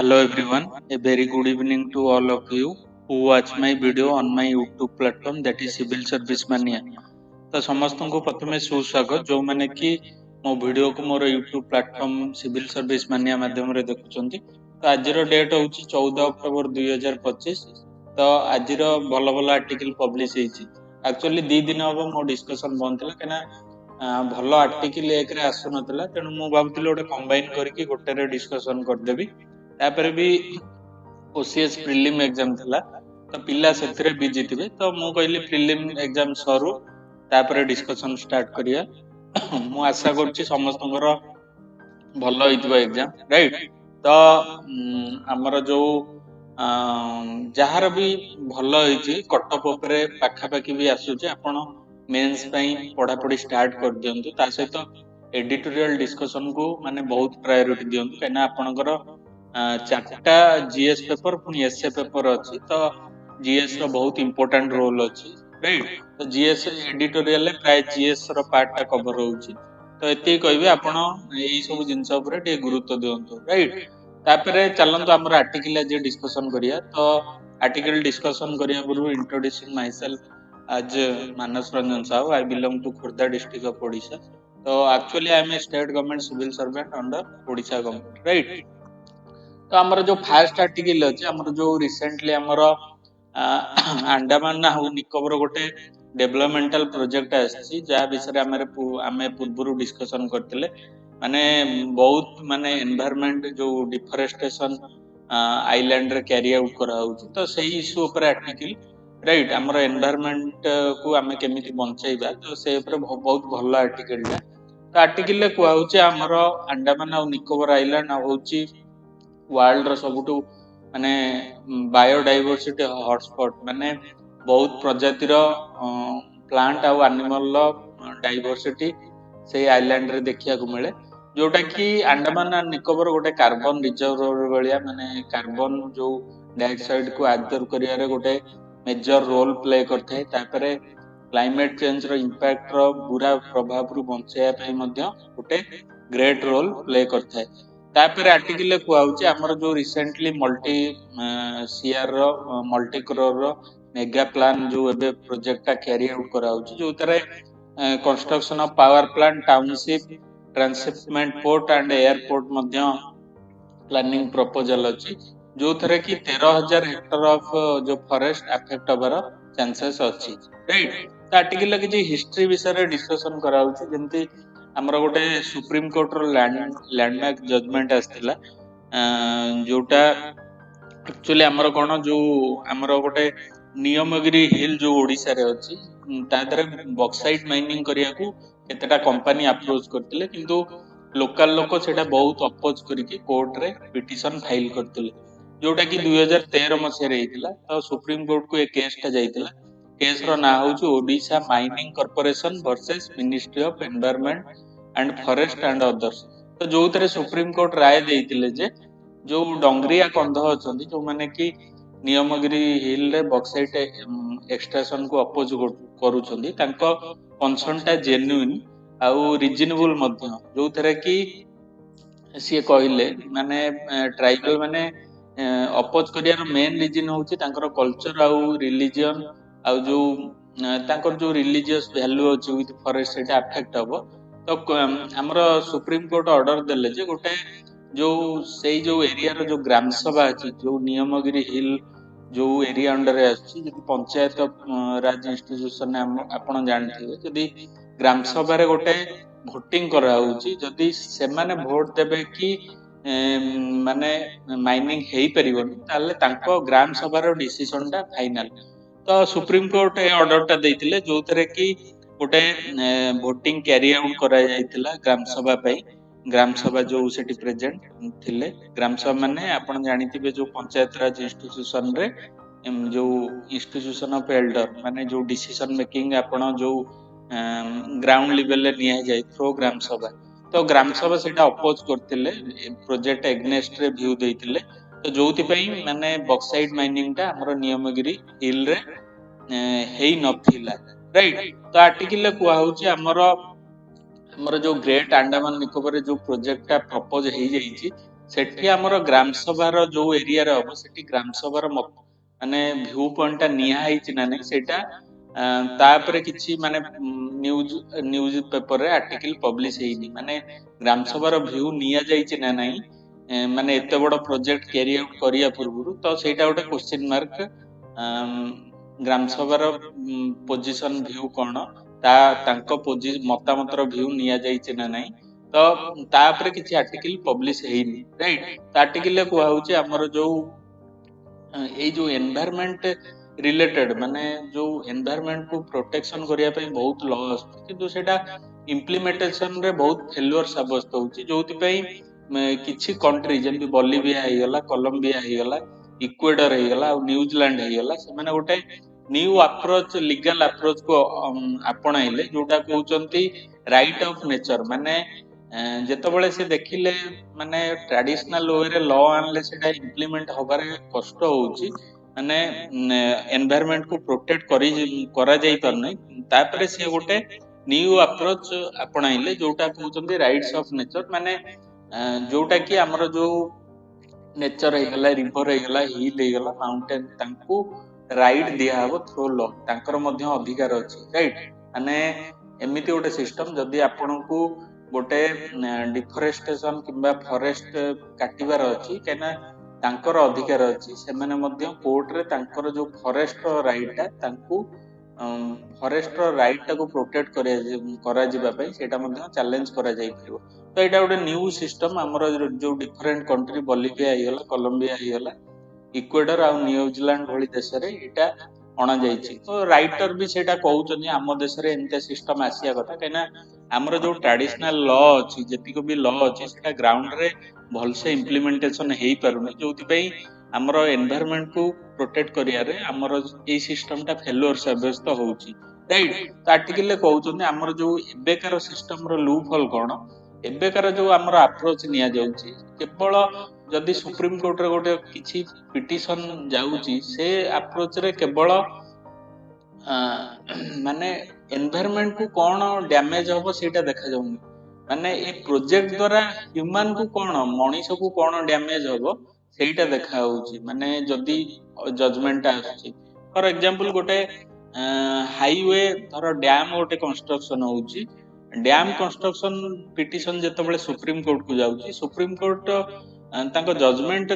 Hello everyone, a very good evening to all of you who watch my video on my YouTube platform that is Civil Service Mania. तो समस्तों प्रथमे सुस्वागत जो मैंने कि मो video को मोर YouTube platform civil service मानिया माध्यम रे देखुचंती। तो आज डेट हूँ 14 अक्टोबर 2025। तो आज भल भल आर्टिकल पब्लिश होती एक्चुअली 2 दिन हम मो डिस्कशन बंद था कहीं भल आर्टिकल एक आसु ना तेणु मुझे भावुली गोटे कंबाइन करके गोटे डिस्कसन करदेवी। तापर भी ओसीएस प्रिलिम एग्जाम थिला तो पिला सेथरे बिजी थिबे तो मु कहली प्रिलिम एग्जाम सरू तापर डिस्कशन स्टार्ट करिया। मु आशा करछि समस्तଙ୍କର ଭଲ ହେଇଥିବା एग्जाम राइट। तो हमर जो ଯାହାର ବି ଭଲ ହେଇଛି କଟଅଫ୍ ଉପରେ ପାଖାପାଖି ବି ଆସୁଛି ଆପଣ मेंस ପାଇଁ ପଢାପଢି ଷ୍ଟାର୍ଟ କରିଦିଅନ୍ତୁ। ତା ସହିତ ଏଡିଟୋରିଆଲ डिस्कशन को माने बहुत प्रायोरिटी दियंतु काना आपनकर चार्टा जीएस पेपर पुनी एसए पेपर अच्छी तो जीएस रो बहुत इंपोर्टेंट रोल अच्छी राइट। तो जीएस एडिटोरियल प्राय जीएस रो पार्ट टा कवर होउची तो एति कहबे आपण एई सब जिंस ऊपर टे गुरुत्व दियंतु राइट। तापरे चलंतु हमर आर्टिकल जे डिस्कशन करिया। तो आर्टिकल डिस्कशन करिया पूर्व इंट्रोड्यूसिंग माय सेल्फ आज Manas Ranjan Sahu I belong to Khurda district of Odisha. तो actually I am a state government civil servant under Odisha government right. तो आमर जो फास्ट आर्टिकल अच्छे आमर जो रिसेंटली आमर अंडमान हाउ निकोबर गोटे डेवलपमेंटल प्रोजेक्ट आसी जहाँ विषय आमे पूर्व डिस्कशन करते माने बहुत माने एनवायरनमेंट जो डिफरेस्टेशन आइलैंड रे कैरी आउट करा होउची तो सही इश्यू ऊपर आर्टिकल राइट। आमर एनवायरनमेंट को आमे केमिति बंचाइबा तो से ऊपर बहुत भल आर्टिकल टा। तो आर्टिकल रे कुआ होउची आमर अंडमान हाउ निकोबर आइलैंड होउची वर्ल्ड रो सबुटू माने बायोडाइवर्सिटी हॉटस्पॉट माने बहुत प्रजातिर प्लांट आउ एनिमल डाइवर्सिटी से आइलैंड रे देखिया को मिले जोटा कि अंडमान एंड निकोबर गोटे कार्बन रिजर्व भलिया माने कार्बन जो डाइऑक्साइड को एब्जॉर्ब करिया रे गोटे मेजर रोल प्ले करथे। तापरे क्लाइमेट चेंज रो इंपैक्ट रो बुरा प्रभाव रु बंचाया पई मध्य गोटे ग्रेट रोल प्ले करथे। तापर आर्टिकल कुआउची हमर जो रिसेंटली मल्टी सीआर रो मल्टी करोड़ रो मेगा प्लान जो एबे प्रोजेक्ट कैरी आउट कराउची जो तरे construction of power plant township transshipment port and airport Madhya planning proposal अछि जो थरे कि 13,000 हेक्टर ऑफ जो फॉरेस्ट अफेक्ट होबार चांसेस अछि राइट। तो आर्टिकल कि हिस्ट्री विषय डिस्कशन कराउची जेंति हमर गोटे सुप्रीम कोर्ट रो लैंडमार्क जजमेंट आस्थिला जोटा एक्चुअली हमर कोन जो हमर गोटे नियमगिरी हिल जो ओडिसा रे अछि ता दरे बॉक्साइट माइनिंग करिया को केतेटा कंपनी अप्रोच करथिले किंतु लोकल लोक सेटा बहुत अपोज करके कोर्ट रे पिटिशन फाइल करथिले जोटा कि 2013 मसे रे हितला। तो सुप्रीम कोर्ट को ए केस टा जाइतला केस रो ना होउची Odisha mining corporation versus ministry of environment and forest and others. तो जो तरे सुप्रीम कोर्ट राय देइतिले जे जो डंगरिया कंध अछंती जो माने कि नियमगिरी हिल रे बॉक्साइट एक्सट्रैक्शन को अपोज करूछंती तांको कंसर्न टा जेन्युइन आउ रीजनेबल मध्य जो तरे कि सी कहले माने ट्राइबल माने अपोज करियार मेन रीजन होउची तांकर कल्चर आउ रिलीजन आउ जो तांकर जो रिलीजियस वैल्यू अछि विथ फॉरेस्ट सेटा अफेक्ट हबो। तो हमर सुप्रीम कोर्ट ऑर्डर देले जे गोटे जो सेई जो एरिया रो जो ग्राम सभा अछि जो नियमगिरी हिल जो एरिया अंडर अछि जदि पंचायत राज इंस्टीट्यूशन आपण जानथिबे जदि ग्राम सभा रे गोटे भोटिंग करा होउची जदि से माने वोट देबे कि माने माइनिंग हेई परिबोनी ताले तांको ग्राम सभा रो डिसीजन टा फाइनल। तो सुप्रीम कोर्ट ए ऑर्डर टा देइतिले जो तरे कि गोटे वोटिंग कैरी आउट करा जाइतिला ग्राम सभा पई ग्राम सभा जो सेठी प्रेजेंट थिले ग्राम सभा माने आपण जानिथिबे जो पंचायत राज इंस्टीट्यूशन रे जो इंस्टीट्यूशन ऑफ एल्डर माने जो डिसीजन मेकिंग आपण जो ग्राउंड लेवल ले निया जाय थ्रो ग्राम सभा। तो ग्राम सभा सेटा अपोज करथिले प्रोजेक्ट एग्नेस्ट रे व्यू देइतिले तो जोथि पई माने बॉक्साइट माइनिंग टा हमर नियमगिरी हिल रे हेई नथिला राइट। तो आर्टिकल कुआ होउची हमर जो ग्रेट अंडमान निकोबर जो प्रोजेक्ट टा प्रपोज हेई जाईची सेठी हमर ग्राम सभार जो एरिया रे हबो सेठी ग्राम सभार माने व्यू पॉइंट टा निया हिच ना नै सेटा तापरे किछि माने न्यूज पेपर रे आर्टिकल पब्लिश हेइनी माने ग्राम सभार व्यू निया जाइछि ना नै माने एते बड़ प्रोजेक्ट कैरी आउट करिया पूर्वरु तो सेटा गोटे क्वेश्चन मार्क ग्राम सभार पोजीशन व्यू कोन ता तांको मतामतर व्यू निया जाइछि ना नै तो तापरे किछि आर्टिकल पब्लिश हेइनी राइट तो आर्टिकल ले कुआ होछि हमर जो ए जो एनवायरनमेंट रिलेटेड माने जो एनवायरनमेंट को प्रोटेक्शन करिया पे बहुत लॉ आछी किंतु सेटा इंप्लीमेंटेशन रे बहुत फेल्युअर साब्यस्त होछि जोति पे किछि कंट्री जेंति बोलिविया हे गला कोलंबिया हे गला इक्वेडर हे गला और न्यूजीलैंड हे गला से माने गोटे न्यू अप्रोच लीगल अप्रोच को अपनाइले जोटा कहउचंती राइट ऑफ नेचर माने जेतबेले से देखिले माने ट्रेडिशनल वे रे लॉ आनले सेटा इंप्लीमेंट होबारे कष्ट होउची माने एनवायरनमेंट को प्रोटेक्ट करा जाई परनै तापरे से गोटे न्यू अप्रोच अपनाइले जोटा कहउचंती राइट्स ऑफ नेचर माने जोटा कि हमर जो नेचर हे गला रिवर हे गला हिल हे गला माउंटेन तांकू राइट दिया हबो थ्रू लॉ तांकर मध्ये अधिकार अछि राइट माने एमिति गोटे सिस्टम जदी आपनकू गोटे डिफोरेस्टेशन किंबा फॉरेस्ट काटिबार अछि केना तांकर अधिकार अछि से माने मध्ये कोर्ट रे तांकर जो फॉरेस्ट राइट ता तांकू फॉरेस्ट राइट को प्रोटेक्ट करा जिबा पई सेटा मध्ये चैलेंज करा जाई परबो तो एटा गोटे न्यू सिस्टम हमर जो डिफरेंट कंट्री बोलिविया हे गला कोलंबिया हे गला इक्वेडर आ न्यूजीलैंड भली देश रे एटा अणा जाइछि तो राइटर भी सेटा कहउचनी हम देश रे एंते सिस्टम आसिया कथा केना हमर जो ट्रेडिशनल लॉ अछि जेतिको भी लॉ अछि सेटा ग्राउंड रे भल से इंप्लीमेंटेशन हेई पारुनी जोति पई हमर एनवायरनमेंट को प्रोटेक्ट करिया रे हमर ए सिस्टम टा फेल्युअर साब्यस्त होउची राइट तो आर्टिकल ले कहउचनी हमर जो एबेकार सिस्टम रो लूप होल कोन एबेकार जो हमर अप्रोच निया जाउची केवल जदि सुप्रीम कोर्ट रे गोटे किछि पिटिशन जाउची से अप्रोच रे केवल माने एनवायरनमेंट को कोन डैमेज होबो सेटा देखा जाउनी माने ए प्रोजेक्ट द्वारा ह्यूमन को कोन मनीष को कोन डैमेज होबो सेटा देखा होउची माने जदि जजमेंट आछि फॉर एग्जांपल गोटे हाईवे धर डैम गोटे कंस्ट्रक्शन होउची डैम कंस्ट्रक्शन पिटिशन जेतबेले सुप्रीम कोर्ट को जाउची सुप्रीम कोर्ट तांको जजमेंट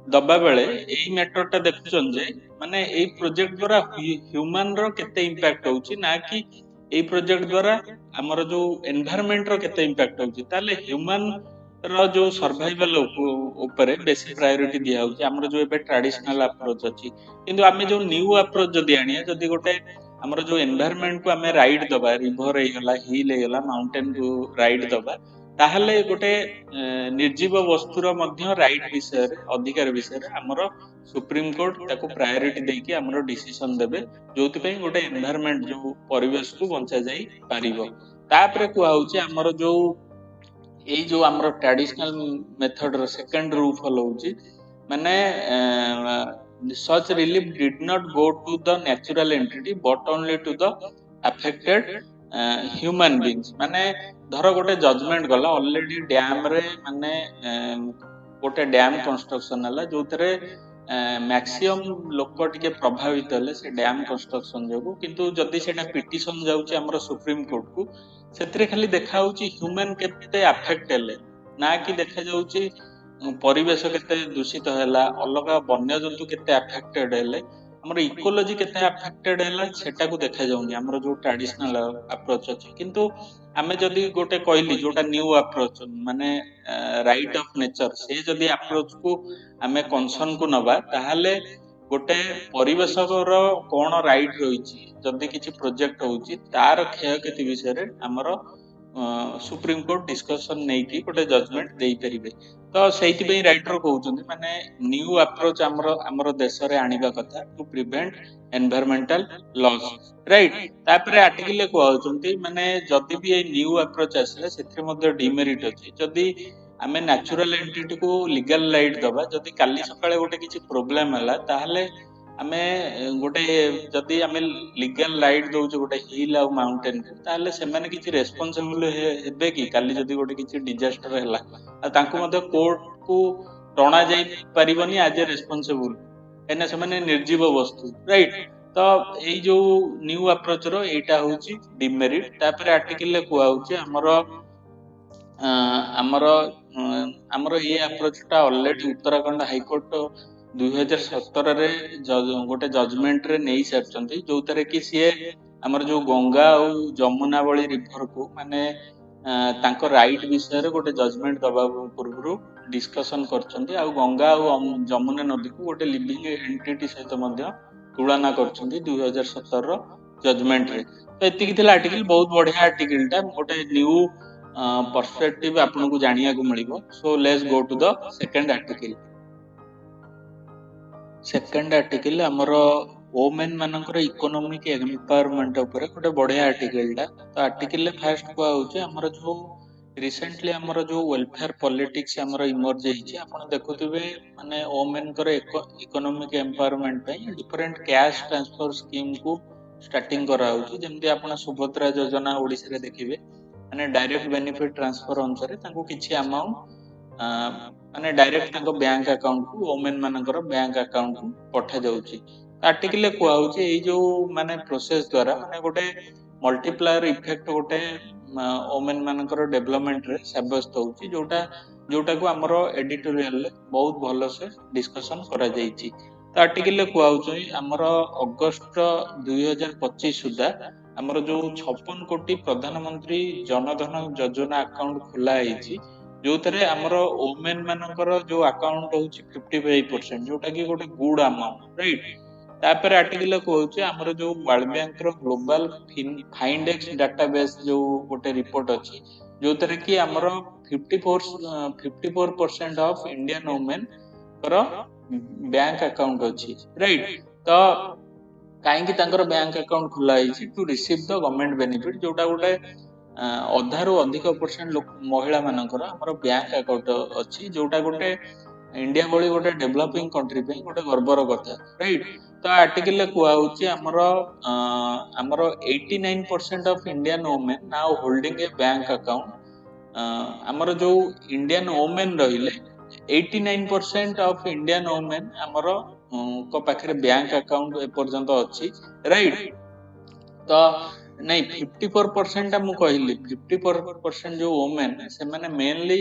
दबा बेले एई मैटर टा देखुचन जे माने एई प्रोजेक्ट द्वारा ह्यूमन रो केते इंपैक्ट होउची ना कि एई प्रोजेक्ट द्वारा हमर जो एनवायरनमेंट रो केते इंपैक्ट होउची ताले ह्यूमन रो जो सर्वाइवल ऊपर बेसी प्रायोरिटी दिया होउची हमर जो एबे ट्रेडिशनल अप्रोच अछि किंतु आमे जो न्यू अप्रोच जदी आनिया जदी गोटे हमर जो एनवायरनमेंट को आमे राइट दबा रिवर हे गला हिल हे गला माउंटेन को राइट दबा ताहले गोटे निर्जीव वस्तुर मध्य राइट विषय रे अधिकार विषय रे हमर सुप्रीम कोर्ट ताको प्रायोरिटी देकी हमर डिसीजन देबे जोति पई गोटे एनवायरनमेंट जो परिवेश को बंचा जाई पारिबो तापरे कुआ होउची हमर जो एई जो हमर ट्रेडिशनल मेथड रो सेकंड रूल फॉलो होउची माने such relief did not go to the natural entity but only to the affected human beings माने धर गोटे जजमेंट गला ऑलरेडी डैम रे माने गोटे डैम कंस्ट्रक्शन हला जोतरे मैक्सिमम लोक टिके प्रभावित हले से डैम कंस्ट्रक्शन जोगु किंतु जदी सेटा पिटिशन जाउची हमर सुप्रीम कोर्ट को सेतरे खाली देखा होउची ह्यूमन केते अफेक्ट हले ना कि देखा जाउची परिवेश केते दूषित हैला अलग वन्य जंतु केते अफेक्टेड हैले हमर इकोलॉजी केते अफेक्टेड हैला सेटा को देखा जाउनी हमर जो ट्रेडिशनल अप्रोच अछि किंतु हमें जदी गोटे कहली जोटा न्यू अप्रोच माने राइट ऑफ नेचर से जदी अप्रोच को हमें कंसर्न को नबा ताहाले गोटे परिवेशकर कोन राइट रहिछि जदी किछि प्रोजेक्ट होउछि तार क्षयक्षति विषय रे हमर सुप्रीम कोर्ट डिस्कशन नै कि गोटे जजमेंट देई परिबे तो सेति पे राइटर कहउछन्ती माने न्यू अप्रोच हमर देश रे आनिबा कथा to prevent environmental loss right तापरे आर्टिकल ले कहउछन्ती माने जदी भी ए न्यू अप्रोच आसले सेथि मध्ये डिमेरिट अछि जदी हमें नेचुरल एंटिटी को लीगल राइट दबा जदी काली सकाळे गोटे किछि प्रॉब्लम हला ताहले ଆମେ ଗୋଟେ ଯଦି ଆମେ ଲିଗାଲ ରାଇଟ୍ ଦଉଛୁ ଗୋଟେ ହିଲ୍ ଆଉ ମାଉଣ୍ଟେନ କୁ, ତାହେଲେ ସେମାନେ କିଛି ରେସ୍ପନ୍ସିବୁଲ ହେବେ କି? କାଲି ଯଦି ଗୋଟେ କିଛି ଡିଜାଷ୍ଟର ହେଲା ଆଉ ତାଙ୍କୁ ମଧ୍ୟ କୋର୍ଟ କୁ ଟଣା ଯାଇ ପାରିବନି ଆଜ ଏ ରେସ୍ପନ୍ସିବୁଲ, କାହିଁକିନା ସେମାନେ ନିର୍ଜୀବ ବସ୍ତୁ, ରାଇଟ୍? ତ ଏଇ ଯୋଉ ନ୍ୟୁ ଆପ୍ରୋଚ ର ଏଇଟା ହଉଛି ଡିମେରିଟ। ତାପରେ ଆର୍ଟିକଲ ରେ କୁହାହଉଛି ଆମର ଆମର ଏଇ ଆପ୍ରୋଚ ଟା ଅଲରେଡି ଉତ୍ତରାଖଣ୍ଡ ହାଇକୋର୍ଟ 2017ରେ ଗୋଟେ ଜଜମେଣ୍ଟ ରେ ନେଇ ସାରିଛନ୍ତି, ଯୋଉଥିରେ କି ସିଏ ଆମର ଯୋଉ ଗଙ୍ଗା ଆଉ ଯମୁନା ଭଳି ରିଭରକୁ ମାନେ ତାଙ୍କ ରାଇଟ୍ ବିଷୟରେ ଗୋଟେ ଜଜମେଣ୍ଟ ଦବା ପୂର୍ବରୁ ଡିସ୍କସନ କରିଛନ୍ତି, ଆଉ ଗଙ୍ଗା ଆଉ ଯମୁନା ନଦୀକୁ ଗୋଟେ ଲିଭିଂ ଏଣ୍ଟିଟି ସହିତ ମଧ୍ୟ ତୁଳନା କରୁଛନ୍ତି 2017ର ଜଜମେଣ୍ଟ ରେ। ତ ଏତିକି ଥିଲା ଆର୍ଟିକଲ, ବହୁତ ବଢିଆ ଆର୍ଟିକଲ ଟା, ଗୋଟେ ନ୍ୟୁ ପର୍ସପେକ୍ଟିଭ ଆପଣଙ୍କୁ ଜାଣିବାକୁ ମିଳିବ। So let's go to the second article. Second article ଆମର ଓମେନ୍ ମାନଙ୍କର ଇକୋନୋମିକ ଏମ୍ପାୱରମେଣ୍ଟ ଉପରେ ଗୋଟେ ବଢିଆ ଆର୍ଟିକଲ ଟା। ତ ଆର୍ଟିକଲ ରେ ଫାର୍ଷ୍ଟ କୁହାହଉଛି ଆମର ଯୋଉ ରିସେଣ୍ଟଲି ଆମର ଯୋଉ ୱେଲଫେୟାର ପଲିଟିକ୍ସ ଆମର ଇମର୍ଜ ହେଇଛି, ଆପଣ ଦେଖୁଥିବେ ମାନେ ଓମେନଙ୍କର ଇକୋନୋମିକ ଏମ୍ପାୱରମେଣ୍ଟ ପାଇଁ ଡିଫରେଣ୍ଟ କ୍ୟାଶ ଟ୍ରାନ୍ସଫର ସ୍କିମ କୁ ଷ୍ଟାର୍ଟିଂ କରାହଉଛି। ଯେମିତି ଆପଣ ସୁଭଦ୍ରା ଯୋଜନା ଓଡିଶାରେ ଦେଖିବେ, ମାନେ ଡାଇରେକ୍ଟ ବେନିଫିଟ ଟ୍ରାନ୍ସଫର ଅନୁସାରେ ତାଙ୍କୁ କିଛି ଆମାଉଣ୍ଟ ମାନେ ଡାଇରେକ୍ଟ ତାଙ୍କ ବ୍ୟାଙ୍କ ଆକାଉଣ୍ଟକୁ ଓମେନ ମାନଙ୍କର ବ୍ୟାଙ୍କ ଆକାଉଣ୍ଟକୁ ପଠାଯାଉଛି। ଆର୍ଟିକଲରେ କୁହାହଉଛି ଏଇ ଯୋଉ ମାନେ ପ୍ରୋସେସ ଦ୍ଵାରା ମାନେ ଗୋଟେ ମଲ୍ଟିପ୍ଲାୟର ଇଫେକ୍ଟ ଗୋଟେ ଓମେନ ମାନଙ୍କର ଡେଭଲପମେଣ୍ଟରେ ସାବ୍ୟସ୍ତ ହଉଛି, ଯୋଉଟାକୁ ଆମର ଏଡିଟୋରିଆଲରେ ବହୁତ ଭଲସେ ଡିସ୍କସନ କରାଯାଇଛି। ତ ଆର୍ଟିକଲରେ କୁହାହଉଛି ଆମର ଅଗଷ୍ଟ 2025 ସୁଦ୍ଧା ଆମର ଯୋଉ 56 କୋଟି ପ୍ରଧାନମନ୍ତ୍ରୀ ଜନଧନ ଯୋଜନା ଆକାଉଣ୍ଟ ଖୋଲା ହେଇଛି, ଯୋଉଥିରେ ଆମର ଓମେନ ମାନଙ୍କର ଯୋଉ ଆକାଉଣ୍ଟ ହଉଛି 55%, ଯୋଉଟା କି ଗୋଟେ ଗୁଡ ଆମାଉଣ୍ଟ, ରାଇଟ୍? ତାପରେ ଆର୍ଟିକଲ କହୁଛି ଆମର ଯୋଉ ୱାର୍ଲଡ ବ୍ୟାଙ୍କର ଗ୍ଲୋବାଲ ଫାଇଣ୍ଡେକ୍ସ ଡାଟାବେସ୍ ଯୋଉ ଗୋଟେ ରିପୋର୍ଟ ଅଛି, ଯୋଉଥିରେ କି ଆମର 54% ଅଫ ଇଣ୍ଡିଆନ ଓମେନଙ୍କର ବ୍ୟାଙ୍କ ଆକାଉଣ୍ଟ ଅଛି, ରାଇଟ୍? ତ କାହିଁକି ତାଙ୍କର ବ୍ୟାଙ୍କ ଆକାଉଣ୍ଟ ଖୋଲା ହେଇଛି? ଟୁ ରିସିଭ୍ ଦ ଗଭର୍ଣ୍ଣମେଣ୍ଟ ବେନିଫିଟ, ଯୋଉଟା ଗୋଟେ ଅଧାରୁ ଅଧିକ ପରସେଣ୍ଟ ମହିଳା ମାନଙ୍କର ଆମର ବ୍ୟାଙ୍କ ଆକାଉଣ୍ଟ ଅଛି, ଯୋଉଟା ଗୋଟେ ଇଣ୍ଡିଆ ଭଳି ଗୋଟେ ଡେଭଲପିଂ କଣ୍ଟ୍ରି ପାଇଁ ଗୋଟେ ଗର୍ବର କଥା, ରାଇଟ୍? ତ ଆର୍ଟିକଲରେ କୁହାହଉଛି ଆମର 89% of Indian women now holding A bank account. ଆମର ଯୋଉ ଇଣ୍ଡିଆନ ଓମେନ ରହିଲେ 89% ଅଫ ଇଣ୍ଡିଆନ ଓମେନ ଆମର ଙ୍କ ପାଖରେ ବ୍ୟାଙ୍କ ଆକାଉଣ୍ଟ ଏପର୍ଯ୍ୟନ୍ତ ଅଛି, ରାଇଟ୍? ତ ନାଇଁ 54% ଟା ମୁଁ କହିଲି, 54% ଯୋଉ ଓମେନ ସେମାନେ ମେନଲି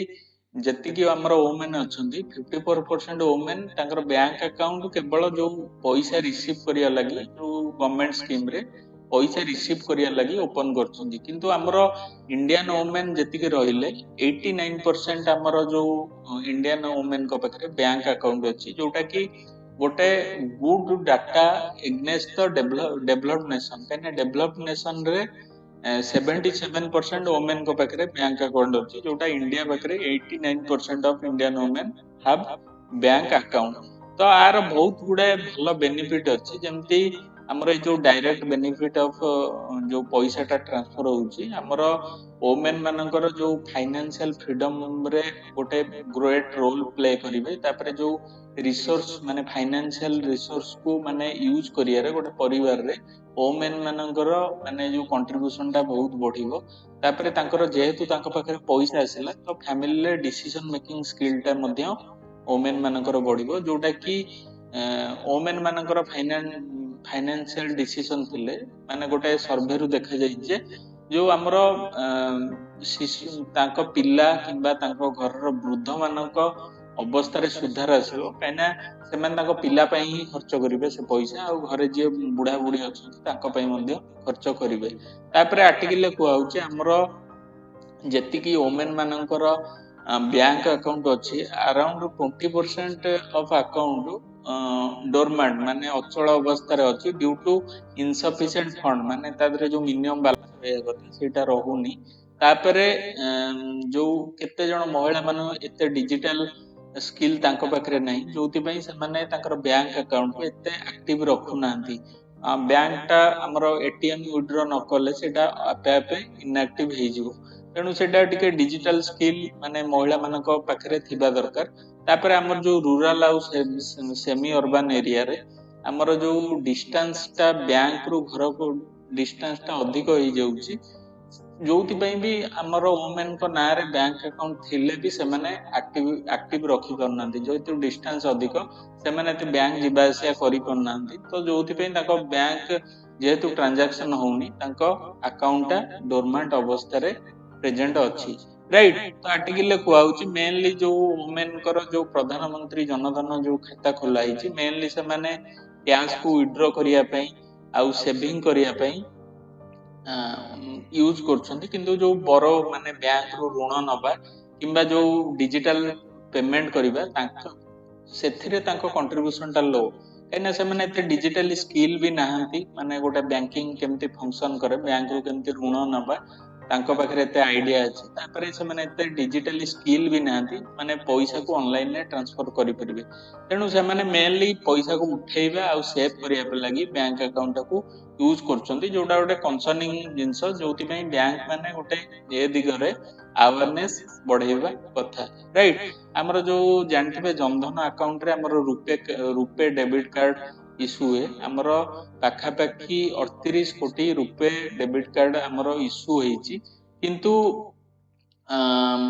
ଯେତିକି ଆମର ଓମେନ ଅଛନ୍ତି 54% ଓମେନ ତାଙ୍କର ବ୍ୟାଙ୍କ ଆକାଉଣ୍ଟ କେବଳ ଯୋଉ ପଇସା ରିସିଭ କରିବା ଲାଗି ଯୋଉ ଗଭର୍ଣ୍ଣମେଣ୍ଟ ସ୍କିମ ରେ ପଇସା ରିସିଭ କରିବା ଲାଗି ଓପନ କରୁଛନ୍ତି। କିନ୍ତୁ ଆମର ଇଣ୍ଡିଆନ ଓମେନ ଯେତିକି ରହିଲେ 89% ଆମର ଯୋଉ ଇଣ୍ଡିଆନ ଓମେନଙ୍କ ପାଖରେ ବ୍ୟାଙ୍କ ଆକାଉଣ୍ଟ ଅଛି, ଯୋଉଟା କି ଗୋଟେ ଗୁଡ ଡାଟା ଏଗନେଷ୍ଟ ଦ ଡେଭଲପଡ ନେସନ, କାହିଁକିନା ଡେଭଲପଡ ନେସନ ରେ 77% ଓମେନଙ୍କ ପାଖରେ ବ୍ୟାଙ୍କ ଆକାଉଣ୍ଟ ଅଛି, ଯୋଉଟା ଇଣ୍ଡିଆ ପାଖରେ 89% of Indian women have bank account. ତ ଆର ବହୁତ ଗୁଡାଏ ଭଲ ବେନିଫିଟ ଅଛି, ଯେମିତି ଆମର ଏଇ ଯୋଉ ଡାଇରେକ୍ଟ ବେନିଫିଟ ଅଫ ଯୋଉ ପଇସା ଟା ଟ୍ରାନ୍ସଫର ହଉଛି, ଆମର ଓମେନ ମାନଙ୍କର ଯୋଉ ଫାଇନାନ୍ସିଆଲ ଫ୍ରିଡମ ରେ ଗୋଟେ ଗ୍ରେଟ ରୋଲ ପ୍ଲେ କରିବେ। ତାପରେ ଯୋଉ ରିସୋର୍ସ ମାନେ ଫାଇନାନ୍ସିଆଲ ରିସୋର୍ସ କୁ ମାନେ ୟୁଜ କରିବାରେ ଗୋଟେ ପରିବାରରେ ଓମେନ ମାନଙ୍କର ମାନେ ଯୋଉ କଣ୍ଟ୍ରିବ୍ୟୁସନ ଟା ବହୁତ ବଢିବ। ତାପରେ ତାଙ୍କର ଯେହେତୁ ତାଙ୍କ ପାଖରେ ପଇସା ଆସିଲା, ତ ଫ୍ୟାମିଲିରେ ଡିସିଜନ ମେକିଂ ସ୍କିଲ ଟା ମଧ୍ୟ ଓମେନ ମାନଙ୍କର ବଢିବ, ଯୋଉଟା କି ଓମେନ ମାନଙ୍କର ଫାଇନାନ୍ସିଆଲ ଡିସିସନ ଥିଲେ ମାନେ ଗୋଟେ ସର୍ଭେରୁ ଦେଖାଯାଇଛି ଯେ ଯୋଉ ଆମର ଶିଶୁ ତାଙ୍କ ପିଲା କିମ୍ବା ତାଙ୍କ ଘରର ବୃଦ୍ଧ ମାନଙ୍କ ଅବସ୍ଥାରେ ସୁଧାର ଆସିବ, କାହିଁକିନା ସେମାନେ ତାଙ୍କ ପିଲା ପାଇଁ ହିଁ ଖର୍ଚ୍ଚ କରିବେ ସେ ପଇସା, ଆଉ ଘରେ ଯିଏ ବୁଢା ବୁଢୀ ଅଛନ୍ତି ତାଙ୍କ ପାଇଁ ମଧ୍ୟ ଖର୍ଚ୍ଚ କରିବେ। ତାପରେ ଆର୍ଟିକଲରେ କୁହାହଉଛି ଆମର ଯେତିକି ଓମେନ ମାନଙ୍କର ବ୍ୟାଙ୍କ ଆକାଉଣ୍ଟ ଅଛି, ଆରାଉଣ୍ଡ 20% ଅଫ ଆକାଉଣ୍ଟ ଡୋରମାଟ ମାନେ ଅଚଳ ଅବସ୍ଥାରେ ଅଛି, ଡ୍ୟୁ ଟୁ ଇନସଫିସିଏଣ୍ଟ ଫଣ୍ଡ, ମାନେ ତା ଦେହରେ ଯୋଉ ମିନିମମ ବାଲାନ୍ସ ରହିବା କଥା ସେଇଟା ରହୁନି। ତାପରେ ଯୋଉ କେତେ ଜଣ ମହିଳା ମାନ ଏତେ ଡିଜିଟାଲ ସ୍କିଲ୍ ତାଙ୍କ ପାଖରେ ନାହିଁ, ଯୋଉଥିପାଇଁ ସେମାନେ ତାଙ୍କର ବ୍ୟାଙ୍କ ଆକାଉଣ୍ଟକୁ ଏତେ ଆକ୍ଟିଭ ରଖୁନାହାନ୍ତି। ବ୍ୟାଙ୍କ ଟା ଆମର ଏଟିଏମ ୱିଡ୍ର ନ କଲେ ସେଇଟା ଆପେ ଆପେ ଇନଆକ୍ଟିଭ ହେଇଯିବ। ତେଣୁ ସେଇଟା ଟିକେ ଡିଜିଟାଲ ସ୍କିଲ୍ ମାନେ ମହିଳା ମାନଙ୍କ ପାଖରେ ଥିବା ଦରକାର। ତାପରେ ଆମର ଯୋଉ ରୁରାଲ ଆଉ ସେମି ଅର୍ବାନ ଏରିଆରେ ଆମର ଯୋଉ ଡିଷ୍ଟାନ୍ସଟା ବ୍ୟାଙ୍କ ରୁ ଘରକୁ ଡିଷ୍ଟାନ୍ସଟା ଅଧିକ ହେଇଯାଉଛି, ଯୋଉଥିପାଇଁ ବି ଆମର ଓମେନଙ୍କ ନାଁରେ ବ୍ୟାଙ୍କ ଆକାଉଣ୍ଟ ଥିଲେ ବି ସେମାନେ ଆକ୍ଟିଭ ରଖିପାରୁନାହାନ୍ତି। ଯେହେତୁ ଡିଷ୍ଟାନ୍ସ ଅଧିକ, ସେମାନେ ଏତେ ବ୍ୟାଙ୍କ ଯିବା ଆସିବା କରିପାରୁନାହାନ୍ତି। ତ ଯୋଉଥିପାଇଁ ତାଙ୍କ ବ୍ୟାଙ୍କ ଯେହେତୁ ଟ୍ରାଞ୍ଜାକ୍ସନ ହଉନି, ତାଙ୍କ ଆକାଉଣ୍ଟଟା ଡୋରମାଣ୍ଟ ଅବସ୍ଥାରେ ପ୍ରେଜେଣ୍ଟ ଅଛି। ରାଇଟ୍। ତ ଆର୍ଟିକଲରେ କୁହାହଉଛି ମେନଲି ଯୋଉ ଓମେନଙ୍କର ଯୋଉ ପ୍ରଧାନମନ୍ତ୍ରୀ ଜନଧନ ଯୋଉ ଖାତା ଖୋଲା ହେଇଛି, ମେନଲି ସେମାନେ କ୍ୟାଶକୁ ୱିଡ୍ର କରିବା ପାଇଁ ଆଉ ସେଭିଂ କରିବା ପାଇଁ ୟୁଜ କରୁଛନ୍ତି। କିନ୍ତୁ ଯୋଉ ବଡ ମାନେ ବ୍ୟାଙ୍କରୁ ଋଣ ନବା କିମ୍ବା ଯୋଉ ଡିଜିଟାଲ ପେମେଣ୍ଟ କରିବା, ସେଥିରେ ତାଙ୍କ କଣ୍ଟ୍ରିବ୍ୟୁସନଟା ଲୋ, କାହିଁକିନା ସେମାନେ ଏତେ ଡିଜିଟାଲି ସ୍କିଲ୍ ବି ନାହାନ୍ତି। ମାନେ ଗୋଟେ ବ୍ୟାଙ୍କିଂ କେମିତି ଫଙ୍କସନ କରେ, ବ୍ୟାଙ୍କରୁ କେମିତି ଋଣ ନବା, ତାଙ୍କ ପାଖରେ ଏତେ ଆଇଡିଆ ଅଛି। ତାପରେ ସେମାନେ ଏତେ ଡିଜିଟାଲି ସ୍କିଲ୍ ବି ନାହାନ୍ତି, ମାନେ ପଇସାକୁ ଅନଲାଇନରେ ଟ୍ରାନ୍ସଫର କରିପାରିବେ। ତେଣୁ ସେମାନେ ମେନଲି ପଇସାକୁ ଉଠେଇବା ଆଉ ସେଭ୍ କରିବା ଲାଗି ବ୍ୟାଙ୍କ ଆକାଉଣ୍ଟଟାକୁ ୟୁଜ କରୁଛନ୍ତି, ଯୋଉଟା ଗୋଟେ କନସର୍ନିଂ ଜିନିଷ, ଯୋଉଥିପାଇଁ ବ୍ୟାଙ୍କ ମାନେ ଗୋଟେ ଏ ଦିଗରେ ଆୱାରନେସ ବଢେଇବା କଥା। ରାଇଟ୍। ଆମର ଯୋଉ ଜାଣିଥିବେ ଜନଧନ ଆକାଉଣ୍ଟରେ ଆମର ରୂପେ ଡେବିଟ୍ କାର୍ଡ ଇସ୍ୟୁ ହୁଏ। ଆମର ପାଖାପାଖି 38 କୋଟି ରୂପେ ଡେବିଟ୍ କାର୍ଡ ଆମର ଇସ୍ୟୁ ହେଇଛି। କିନ୍ତୁ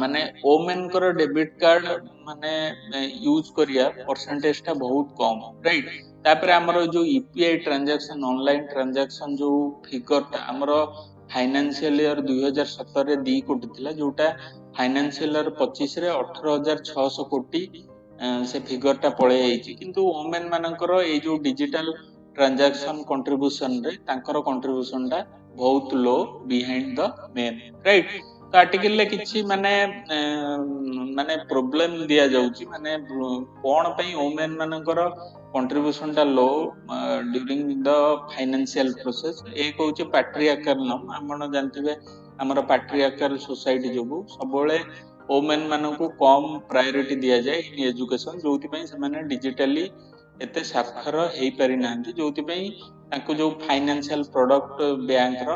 ମାନେ ଓମେନଙ୍କର ଡେବିଟ୍ କାର୍ଡ ମାନେ ୟୁଜ କରିବା ପରସେଣ୍ଟେଜଟା ବହୁତ କମ। ରାଇଟ୍। ତାପରେ ଆମର ଯୋଉ ୟୁପିଆଇ ଟ୍ରାଞ୍ଜାକ୍ସନ, ଅନଲାଇନ ଟ୍ରାଞ୍ଜାକ୍ସନ ଯୋଉ ଫିଗରଟା ଆମର ଫାଇନାନ୍ସିଆଲ ଇୟର 2017ରେ 2 କୋଟି ଥିଲା, ଯୋଉଟା ଫାଇନାନ୍ସିଆଲ ଇୟର 25ରେ 18,600 କୋଟି ସେ ଫିଗରଟା ପଳେଇ ଯାଇଛି। କିନ୍ତୁ ଓମେନ ମାନଙ୍କର ଏଇ ଯୋଉ ଡିଜିଟାଲ ଟ୍ରାଞ୍ଜାକ୍ସନ କଣ୍ଟ୍ରିବ୍ୟୁସନରେ ତାଙ୍କର କଣ୍ଟ୍ରିବ୍ୟୁସନଟା ବହୁତ ଲୋ, ବିହାଇଣ୍ଡ ଦ ମେନ୍। ରାଇଟ୍। ତ ଆର୍ଟିକଲରେ କିଛି ମାନେ ପ୍ରୋବ୍ଲେମ ଦିଆଯାଉଛି, ମାନେ କଣ ପାଇଁ ଓମେନ ମାନଙ୍କର କଣ୍ଟ୍ରିବ୍ୟୁସନଟା ଲୋ ଡ୍ୟୁରିଂ ଦ ଫାଇନାନ୍ସିଆଲ ପ୍ରୋସେସ। ଏକ ହଉଛି ପାଟ୍ରିଆର୍କାଲ ନର୍ମ। ଆପଣ ଜାଣିଥିବେ ଆମର ପାଟ୍ରିଆର୍କାଲ ସୋସାଇଟି ଯୋଗୁ ସବୁବେଳେ ଓମେନ ମାନଙ୍କୁ କମ ପ୍ରାୟୋରିଟି ଦିଆଯାଏ ଇନ୍ ଏଜୁକେସନ, ଯୋଉଥିପାଇଁ ସେମାନେ ଡିଜିଟାଲି ଏତେ ସାକ୍ଷର ହେଇପାରିନାହାନ୍ତି, ଯୋଉଥିପାଇଁ ତାଙ୍କୁ ଯୋଉ ଫାଇନାନ୍ସିଆଲ ପ୍ରଡକ୍ଟ ବ୍ୟାଙ୍କର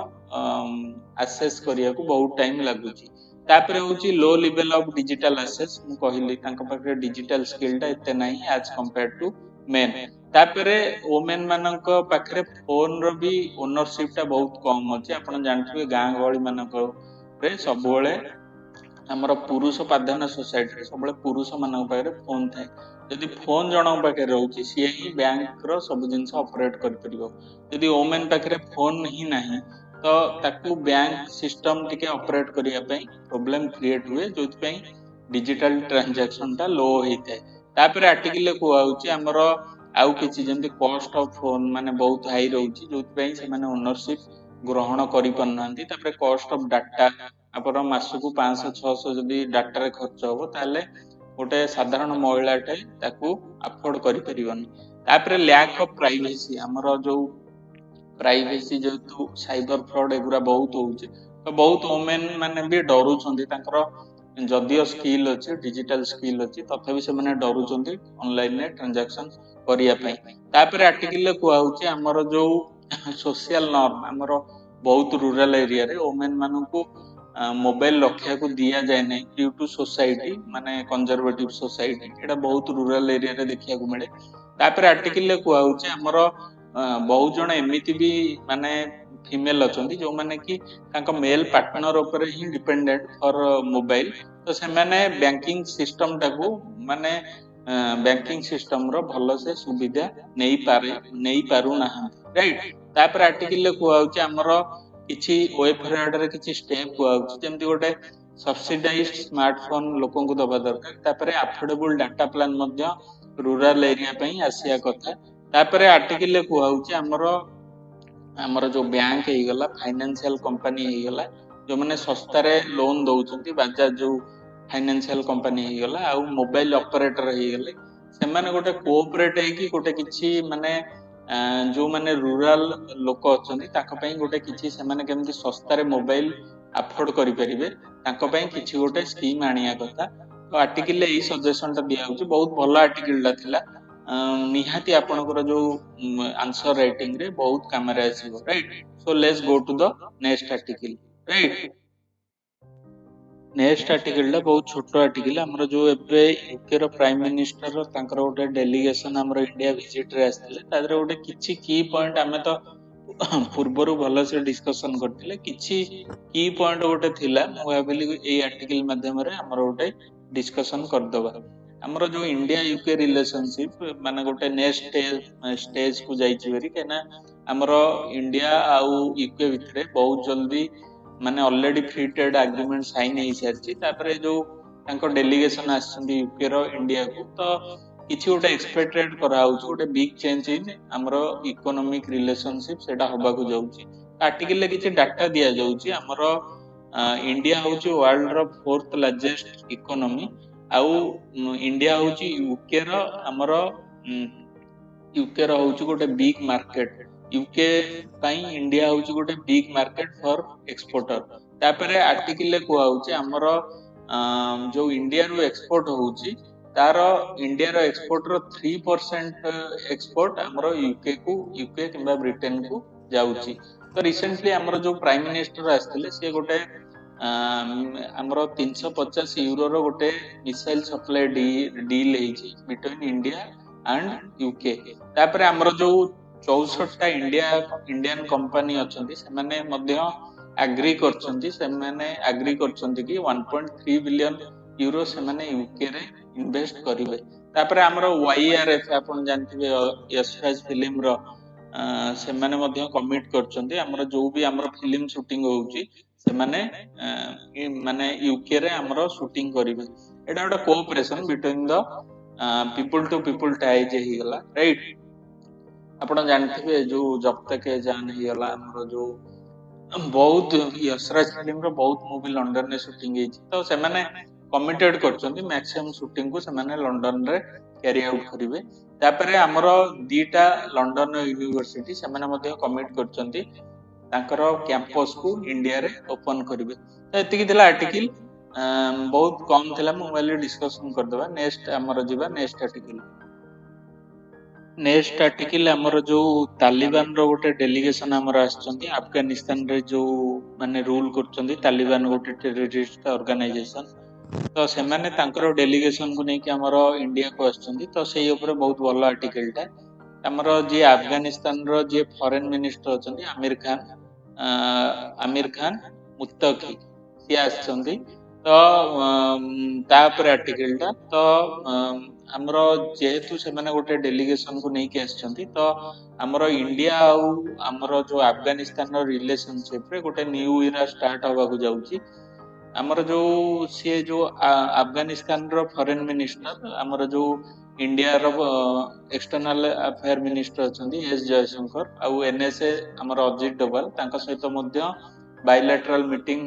ଆକ୍ସେସ୍ କରିବାକୁ ବହୁତ ଟାଇମ ଲାଗୁଛି। ତାପରେ ହଉଛି ଲୋ ଲେଭେଲ ଅଫ ଡିଜିଟାଲ ଆକ୍ସେସ୍। ମୁଁ କହିଲି ତାଙ୍କ ପାଖରେ ଡିଜିଟାଲ ସ୍କିଲଟା ଏତେ ନାହିଁ ଆଜ କମ୍ପେୟାର ଟୁ ମେନ୍। ତାପରେ ଓମେନ ମାନଙ୍କ ପାଖରେ ଫୋନର ବି ଓନରସିପଟା ବହୁତ କମ ଅଛି। ଆପଣ ଜାଣିଥିବେ ଗାଁ ଗହଳି ମାନଙ୍କରେ ସବୁବେଳେ ଆମର ପୁରୁଷ ପ୍ରାଧାନ୍ୟ ସୋସାଇଟିରେ ସବୁବେଳେ ପୁରୁଷ ମାନଙ୍କ ପାଖରେ ଫୋନ ଥାଏ। ଯଦି ଫୋନ ଜଣଙ୍କ ପାଖରେ ରହୁଛି, ସିଏ ହିଁ ବ୍ୟାଙ୍କର ସବୁ ଜିନିଷ ଅପରେଟ କରିପାରିବ। ଯଦି ଓମେନ ପାଖରେ ଫୋନ ହିଁ ନାହିଁ, ତ ତାକୁ ବ୍ୟାଙ୍କ ସିଷ୍ଟମ ଟିକେ ଅପରେଟ କରିବା ପାଇଁ ପ୍ରୋବ୍ଲେମ କ୍ରିଏଟ ହୁଏ, ଯୋଉଥିପାଇଁ ଡିଜିଟାଲ ଟ୍ରାଞ୍ଜାକ୍ସନଟା ଲୋ ହେଇଥାଏ। ତାପରେ ଆର୍ଟିକଲରେ କୁହାହଉଛି ଆମର ଆଉ କିଛି ଯେମିତି କଷ୍ଟ ଅଫ ଫୋନ ମାନେ ବହୁତ ହାଇ ରହୁଛି, ଯୋଉଥିପାଇଁ ସେମାନେ ଓନରସିପ ଗ୍ରହଣ କରିପାରୁନାହାନ୍ତି। ତାପରେ କଷ୍ଟ ଅଫ ଡାଟା, ଆପଣ ମାସକୁ 500-600 ଯଦି ଡାଟାରେ ଖର୍ଚ୍ଚ ହବ, ତାହେଲେ ଗୋଟେ ସାଧାରଣ ମହିଳାଟେ ତାକୁ ଆଫୋର୍ଡ କରିପାରିବନି। ତାପରେ ଲ୍ୟାକ୍ ଅଫ ପ୍ରାଇଭେସି, ଆମର ଯୋଉ ପ୍ରାଇଭେସି ଯେହେତୁ ସାଇବର ଫ୍ରଡ ଏଗୁରା ବହୁତ ହଉଛି, ତ ବହୁତ ଓମେନ ମାନେ ବି ଡରୁଛନ୍ତି। ତାଙ୍କର ଯଦିଓ ସ୍କିଲ୍ ଅଛି, ଡିଜିଟାଲ ସ୍କିଲ୍ ଅଛି, ତଥାପି ସେମାନେ ଡରୁଛନ୍ତି ଅନଲାଇନରେ ଟ୍ରାଞ୍ଜାକ୍ସନ କରିବା ପାଇଁ। ତାପରେ ଆର୍ଟିକଲରେ କୁହାହଉଛି ଆମର ଯୋଉ ସୋସିଆଲ ନର୍ମ, ଆମର ବହୁତ ରୁରାଲ ଏରିଆରେ ଓମେନ ମାନଙ୍କୁ ମୋବାଇଲ ରଖିବାକୁ ଦିଆଯାଏ ନାହିଁ ଡ୍ୟୁ ଟୁ ସୋସାଇଟି, ମାନେ କନଜରଭେଟିଭ ସୋସାଇଟି। ଏଇଟା ବହୁତ ରୁରାଲ ଏରିଆରେ ଦେଖିବାକୁ ମିଳେ। ତାପରେ ଆର୍ଟିକଲରେ କୁହାହଉଛି ଆମର ବହୁତ ଜଣ ଏମିତି ବି ମାନେ ଫିମେଲ ଅଛନ୍ତି ଯୋଉମାନେ କି ତାଙ୍କ ମେଲ ପାର୍ଟନର ଉପରେ ହିଁ ଡିପେଣ୍ଡେଣ୍ଟ ଫର ମୋବାଇଲ। ତ ସେମାନେ ବ୍ୟାଙ୍କିଂ ସିଷ୍ଟମଟାକୁ ମାନେ ବ୍ୟାଙ୍କିଂ ସିଷ୍ଟମର ଭଲସେ ସୁବିଧା ନେଇପାରୁନାହାନ୍ତି। ରାଇଟ୍। ତାପରେ ଆର୍ଟିକଲରେ କୁହାହଉଛି ଆମର କିଛି ୱେ ଫରୱାର୍ଡରେ କିଛି ଷ୍ଟେପ କୁହାହଉଛି, ଯେମିତି ଗୋଟେ ସବସିଡାଇଜଡ ସ୍ମାର୍ଟଫୋନ ଲୋକଙ୍କୁ ଦବା ଦରକାର। ତାପରେ ଆଫୋର୍ଡେବଲ ଡାଟା ପ୍ଲାନ ମଧ୍ୟ ରୁରାଲ ଏରିଆ ପାଇଁ ଆସିବା କଥା। ତାପରେ ଆର୍ଟିକଲରେ କୁହାହଉଛି ଆମର ଯୋଉ ବ୍ୟାଙ୍କ ହେଇଗଲା, ଫାଇନାନ୍ସିଆଲ କମ୍ପାନୀ ହେଇଗଲା, ଯୋଉମାନେ ଶସ୍ତାରେ ଲୋନ ଦଉଛନ୍ତି, ବାଜାଜ ଯୋଉ ଫାଇନାନ୍ସିଆଲ କମ୍ପାନୀ ହେଇଗଲା, ଆଉ ମୋବାଇଲ ଅପରେଟର ହେଇଗଲେ, ସେମାନେ ଗୋଟେ କୋଅପରେଟ ହେଇକି ଗୋଟେ କିଛି ମାନେ ଯୋଉମାନେ ରୁରାଲ ଲୋକ ଅଛନ୍ତି ତାଙ୍କ ପାଇଁ ଗୋଟେ କିଛି ସେମାନେ କେମିତି ଶସ୍ତାରେ ମୋବାଇଲ ଆଫୋର୍ଡ କରିପାରିବେ, ତାଙ୍କ ପାଇଁ କିଛି ଗୋଟେ ସ୍କିମ ଆଣିବା କଥା। ତ ଆର୍ଟିକଲରେ ଏଇ ସଜେସନଟା ଦିଆହଉଛି। ବହୁତ ଭଲ ଆର୍ଟିକଲଟା ଥିଲା। ନିହାତି ଆପଣଙ୍କର ଯୋଉ ଆନ୍ସର ରାଇଟିଂରେ ବହୁତ କାମରେ ଆସିବ। Right. So let's go to the next article. Right. Next article बहुत छोट आर्टिकल हमर जो एबे यूके रो प्राइम मिनिस्टर तांकर गोटे डेलीगेशन हमर इंडिया विजिट रे आस्थिले तादरे गोटे किछि की पॉइंट हमें तो पूर्वरु भल से डिस्कशन करथिले किछि की पॉइंट गोटे थिला मु भाबिली ए आर्टिकल माध्यम रे हमर गोटे डिस्कशन कर दबा हमर जो इंडिया यूके रिलेशनशिप माने गोटे नेक्स्ट स्टेज को जाइछि बेरी केना हमर इंडिया आउ यूके भितरे बहुत जल्दी माने already free trade agreement sign हो सारी तापर जो डेलीगेशन आसछन्ती यूके रो इंडिया को तो किछि गोटे एक्सपेक्टेड करा होउछ गोटे बिग चेंज इन हमरो इकोनॉमिक रिलेशनशिप सेटा होबा को जाउछि आर्टिकल ले किछि डाटा दिया जाउछि हमरो इंडिया होउछि वर्ल्ड रो फोर्थ लार्जेस्ट इकोनॉमी आउ इंडिया होउछि यूके रो हमरो यूके रो होउछि गोटे बिग मार्केट यूके पाई इंडिया होउछि गोटे बिग मार्केट फॉर एक्सपोर्टर तापर आर्टिकल ले कोआ होउछि हमरो जो इंडिया रो एक्सपोर्ट होउछि तार इंडिया रो एक्सपोर्ट रो 3% एक्सपोर्ट हमरो यूके किंबा ब्रिटेन को जाउछि तो रिसेंटली हमरो जो प्राइम मिनिस्टर आस्थिले से गोटे हमरो 350 यूरो रो गोटे मिसाइल सप्लाई डील हेछि बिटवीन इंडिया एंड यूके तापर हमरो जो 64टा इंडियन कंपनी अछंती से माने मध्य एग्री करछंती से माने एग्री करछंती कि 1.3 बिलियन यूरो से माने यूके रे इन्वेस्ट करिवे तापर हमरो वाईआरएफ आपण जानथिबे यशराज फिल्म रो से माने मध्य कमिट करछंती हमरो जो भी हमरो फिल्म शूटिंग होउची से माने यूके रे हमरो शूटिंग करिवे एटा गोटे cooperation between the people to people ties ही गला राइट आपण जानथिबे जो जब तक जान ही गला हमरो जो बहुत यशराज फिल्म रो बहुत मूवी लंदन रे शूटिंग हेछि तो से माने कमिटेड करछंती मैक्सिमम शूटिंग को से माने लंदन रे कैरी आउट करिवे तापरे हमरो दीटा लंदन यूनिवर्सिटी से माने मध्ये कमिट करछंती तांकर कैंपस को इंडिया रे ओपन करिवे तो एतिकी दिला आर्टिकल बहुत कम थिला मोबाइल डिस्कशन कर दबा नेक्स्ट हमरो जीवा नेक्स्ट आर्टिकल हमरो जो तालिबान रो गोटे डेलीगेशन हमरो आछंती अफगानिस्तान रे जो माने रूल करछंती तालिबान गोटे टेररिस्ट ऑर्गेनाइजेशन तो से माने तांकर डेलीगेशन को नै कि हमरो इंडिया को आछंती तो सेही ऊपर बहुत भलो आर्टिकल टा हमरो जे अफगानिस्तान रो जे फॉरेन मिनिस्टर अछंती आमिर खान मुत्तकी सी आछंती तो तापर आर्टिकल टा तो हमरो जेहेतु से माने गोटे डेलीगेशन को नै कि आछंती तो हमरो इंडिया आउ हमरो जो अफगानिस्तान रो रिलेशनशिप रे गोटे न्यू इरा स्टार्ट होबा को जाउची हमरो जो से जो अफगानिस्तान रो फॉरेन मिनिस्टर हमरो जो इंडिया रो एक्सटर्नल अफेयर मिनिस्टर अछंती एस जयशंकर आउ एनएसए हमरो अजित डोभाल तांका सहित मध्य बायलैटरल मीटिंग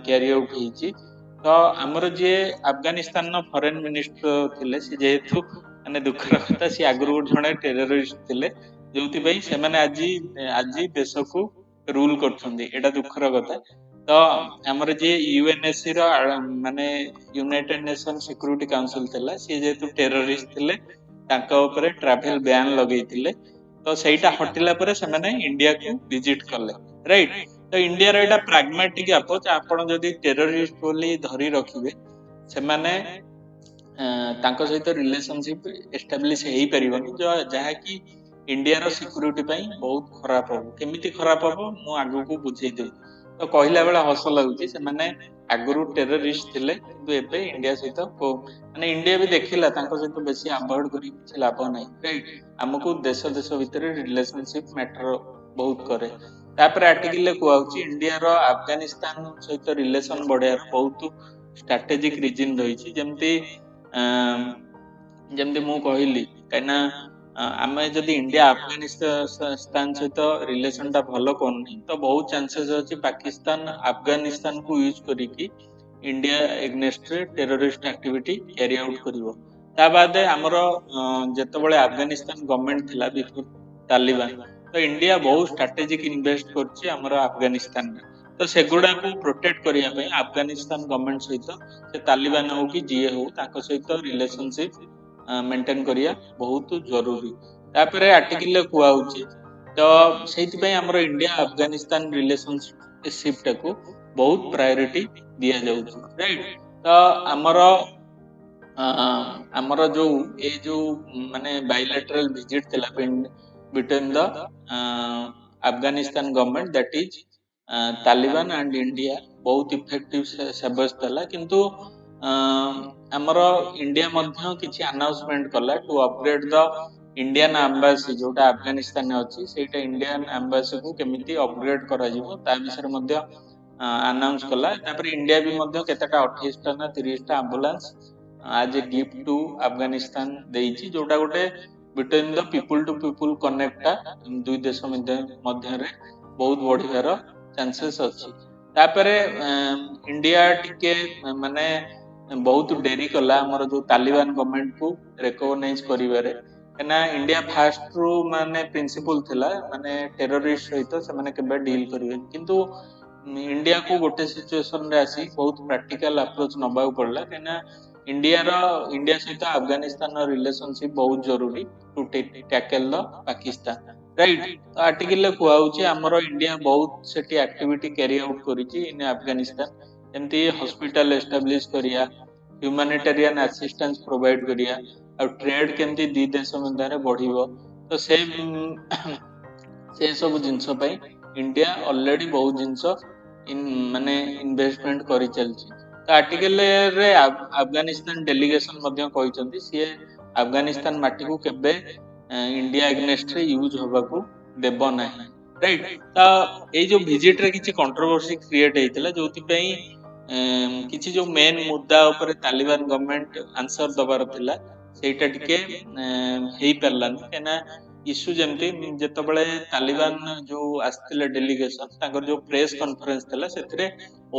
कैरी आउट हेछि तो हमरो जे अफगानिस्तान नो फॉरेन मिनिस्टर थिले से जेहेतु माने दुखर कथा से आगुरु जणे टेररिस्ट थिले जोति पई से माने आजी देश को रूल करछंदी एटा दुखर कथा तो हमर जे यूएनएससी रो माने यूनाइटेड नेशन सिक्योरिटी काउंसिल थिला से जेहेतु टेररिस्ट थिले तांका ऊपर ट्रैवल बैन लगेइथिले तो सेटा हटिला परे से माने इंडिया को विजिट करले राइट तो इंडिया रो एटा प्रैग्मेटिक अप्रोच आपण जदी टेररिस्ट बोली धरी रखिबे से माने तांका सहित रिलेशनशिप एस्टैब्लिश हेई परिबनी जो जहा कि इंडिया रो सिक्योरिटी पई बहुत खराब हो केमिति खराब हो मु आगु को बुझेई दे तो कहला बेला हस लागुची से माने आगुरु टेररिस्ट थिले किंतु एबे इंडिया सहित माने इंडिया भी देखिला तांका सहित बेसी अवॉइड करी କିଛି लाभ नाही राइट हमकु देश भितर रिलेशनशिप मैटर बहुत करे तापर आर्टिकल ले कोआउची इंडिया रो अफगानिस्तान सहित रिलेशन बढ़ियार बहुत स्ट्रेटेजिक रीजन रहिछि जेमती मु कहली काइना आमे जदी इंडिया अफगानिस्तान सहित रिलेशन टा भलो कोनी तो बहुत चांसेस अछि पाकिस्तान अफगानिस्तान को यूज करी कि India against terrorist activity carry out करिवो ता बाद हमरो जेतबेले अफगानिस्तान गवर्नमेंट थिला बिफोर तालिबान तो इंडिया बहुत स्ट्रेटेजिक इन्वेस्ट करछि हमरो अफगानिस्तान तो सेगुडा को प्रोटेक्ट करिया पई अफगानिस्तान गवर्नमेंट सहित से तालिबान हो कि जीए हो ताको सहित रिलेशनशिप मेंटेन करिया बहुत जरूरी तापरे आर्टिकल ले कुआ होची तो सेति पई हमरो इंडिया अफगानिस्तान रिलेशनशिप टाको बहुत प्रायोरिटी दिया जाउछु राइट। तो ଆମର ଯୋଉ ଏଇ ଯୋଉ ମାନେ ବାଇଲେଟରାଲ ଭିଜିଟ ଥିଲା between the Afghanistan government that is Taliban and India ବହୁତ ଇଫେକ୍ଟିଭ ସାବ୍ୟସ୍ତ ହେଲା। କିନ୍ତୁ ଆମର ଇଣ୍ଡିଆ ମଧ୍ୟ କିଛି ଆନାଉନ୍ସମେଣ୍ଟ କଲା ଟୁ ଅପଗ୍ରେଡ ଦ ଇଣ୍ଡିଆନ ଆମ୍ବାସି ଯୋଉଟା ଆଫଗାନିସ୍ତାନରେ ଅଛି ସେଇଟା ଇଣ୍ଡିଆନ ଆମ୍ବାସିକୁ କେମିତି ଅପଗ୍ରେଡ କରାଯିବ ତା ବିଷୟରେ ମଧ୍ୟ ଆନାଉନ୍ସ କଲା। ତାପରେ ଇଣ୍ଡିଆ ବି ମଧ୍ୟ କେତେଟା 28ଟା ନା 30ଟା ଆମ୍ବୁଲାନ୍ସ ଆଜ ଏ ଗିଫ୍ଟ ଟୁ ଆଫଗାନିସ୍ତାନ ଦେଇଛି, ଯୋଉଟା ଗୋଟେ between the people to people କନେକ୍ଟଟା ଦୁଇ ଦେଶ ମଧ୍ୟରେ ବହୁତ ବଢିବାର ଚାନ୍ସେସ୍ ଅଛି। ତାପରେ ଇଣ୍ଡିଆ ଟିକେ ମାନେ ବହୁତ ଡେରି କଲା ଆମର ଯୋଉ ତାଲିବାନ ଗଭର୍ଣ୍ଣମେଣ୍ଟକୁ ରେକଗନାଇଜ କରିବାରେ, କାହିଁକିନା ଇଣ୍ଡିଆ ଫାଷ୍ଟରୁ ମାନେ ପ୍ରିନ୍ସିପଲ ଥିଲା ମାନେ ଟେରରିଷ୍ଟ ସହିତ ସେମାନେ କେବେ ଡିଲ୍ କରିବେନି। କିନ୍ତୁ ଇଣ୍ଡିଆକୁ ଗୋଟେ ସିଚୁଏସନରେ ଆସି ବହୁତ ପ୍ରାକ୍ଟିକାଲ ଆପ୍ରୋଚ ନବାକୁ ପଡିଲା, କାହିଁକିନା ଇଣ୍ଡିଆ ସହିତ ଆଫଗାନିସ୍ତାନର ରିଲେସନସିପ ବହୁତ ଜରୁରୀ ଟୁ ଟ୍ୟାକେଲ ଦ ପାକିସ୍ତାନ ରାଇଟ। ତ ଆର୍ଟିକଲରେ କୁହାହଉଛି ଆମର ଇଣ୍ଡିଆ ବହୁତ ସେଠି ଆକ୍ଟିଭିଟି କ୍ୟାରି ଆଉଟ୍ କରିଛି ଇନ୍ ଆଫଗାନିସ୍ତାନ, ଯେମିତି ହସ୍ପିଟାଲ ଏଷ୍ଟାବ୍ଲିଶ କରିବା, ହ୍ୟୁମାନିଟାରିଆନ ଆସିଷ୍ଟାନ୍ସ ପ୍ରୋଭାଇଡ କରିବା, ଆଉ ଟ୍ରେଡ କେମିତି ଦି ଦେଶ ମଧ୍ୟରେ ବଢିବ। ତ ସେ ସବୁ ଜିନିଷ ପାଇଁ ଇଣ୍ଡିଆ ଅଲରେଡି ବହୁତ ଜିନିଷ ମାନେ ଇନଭେଷ୍ଟମେଣ୍ଟ କରିଚାଲିଛି। ତ ଆର୍ଟିକଲରେ ଆଫଗାନିସ୍ତାନ ଡେଲିଗେସନ ମଧ୍ୟ କହିଛନ୍ତି ସିଏ ଆଫଗାନିସ୍ତାନ ମାଟିକୁ କେବେ ଇଣ୍ଡିଆ ଏଗନେଷ୍ଟରେ ୟୁଜ ହବାକୁ ଦେବ ନାହିଁ ରାଇଟ। ତ ଏଇ ଯୋଉ ଭିଜିଟରେ କିଛି କଣ୍ଟ୍ରୋଭର୍ସି କ୍ରିଏଟ ହେଇଥିଲା, ଯୋଉଥିପାଇଁ କିଛି ଯୋଉ ମେନ୍ ମୁଦ୍ଦା ଉପରେ ତାଲିବାନ ଗଭର୍ଣ୍ଣମେଣ୍ଟ ଆନ୍ସର ଦବାର ଥିଲା ସେଇଟା ଟିକେ ହେଇପାରିଲାନି। କାହିଁକିନା ଇସ୍ୟୁ ଯେମିତି ଯେତେବେଳେ ତାଲିବାନ ଯୋଉ ଆସିଥିଲେ ଡେଲିଗେସନ ତାଙ୍କର ଯୋଉ ପ୍ରେସ କନଫରେନ୍ସ ଥିଲା ସେଥିରେ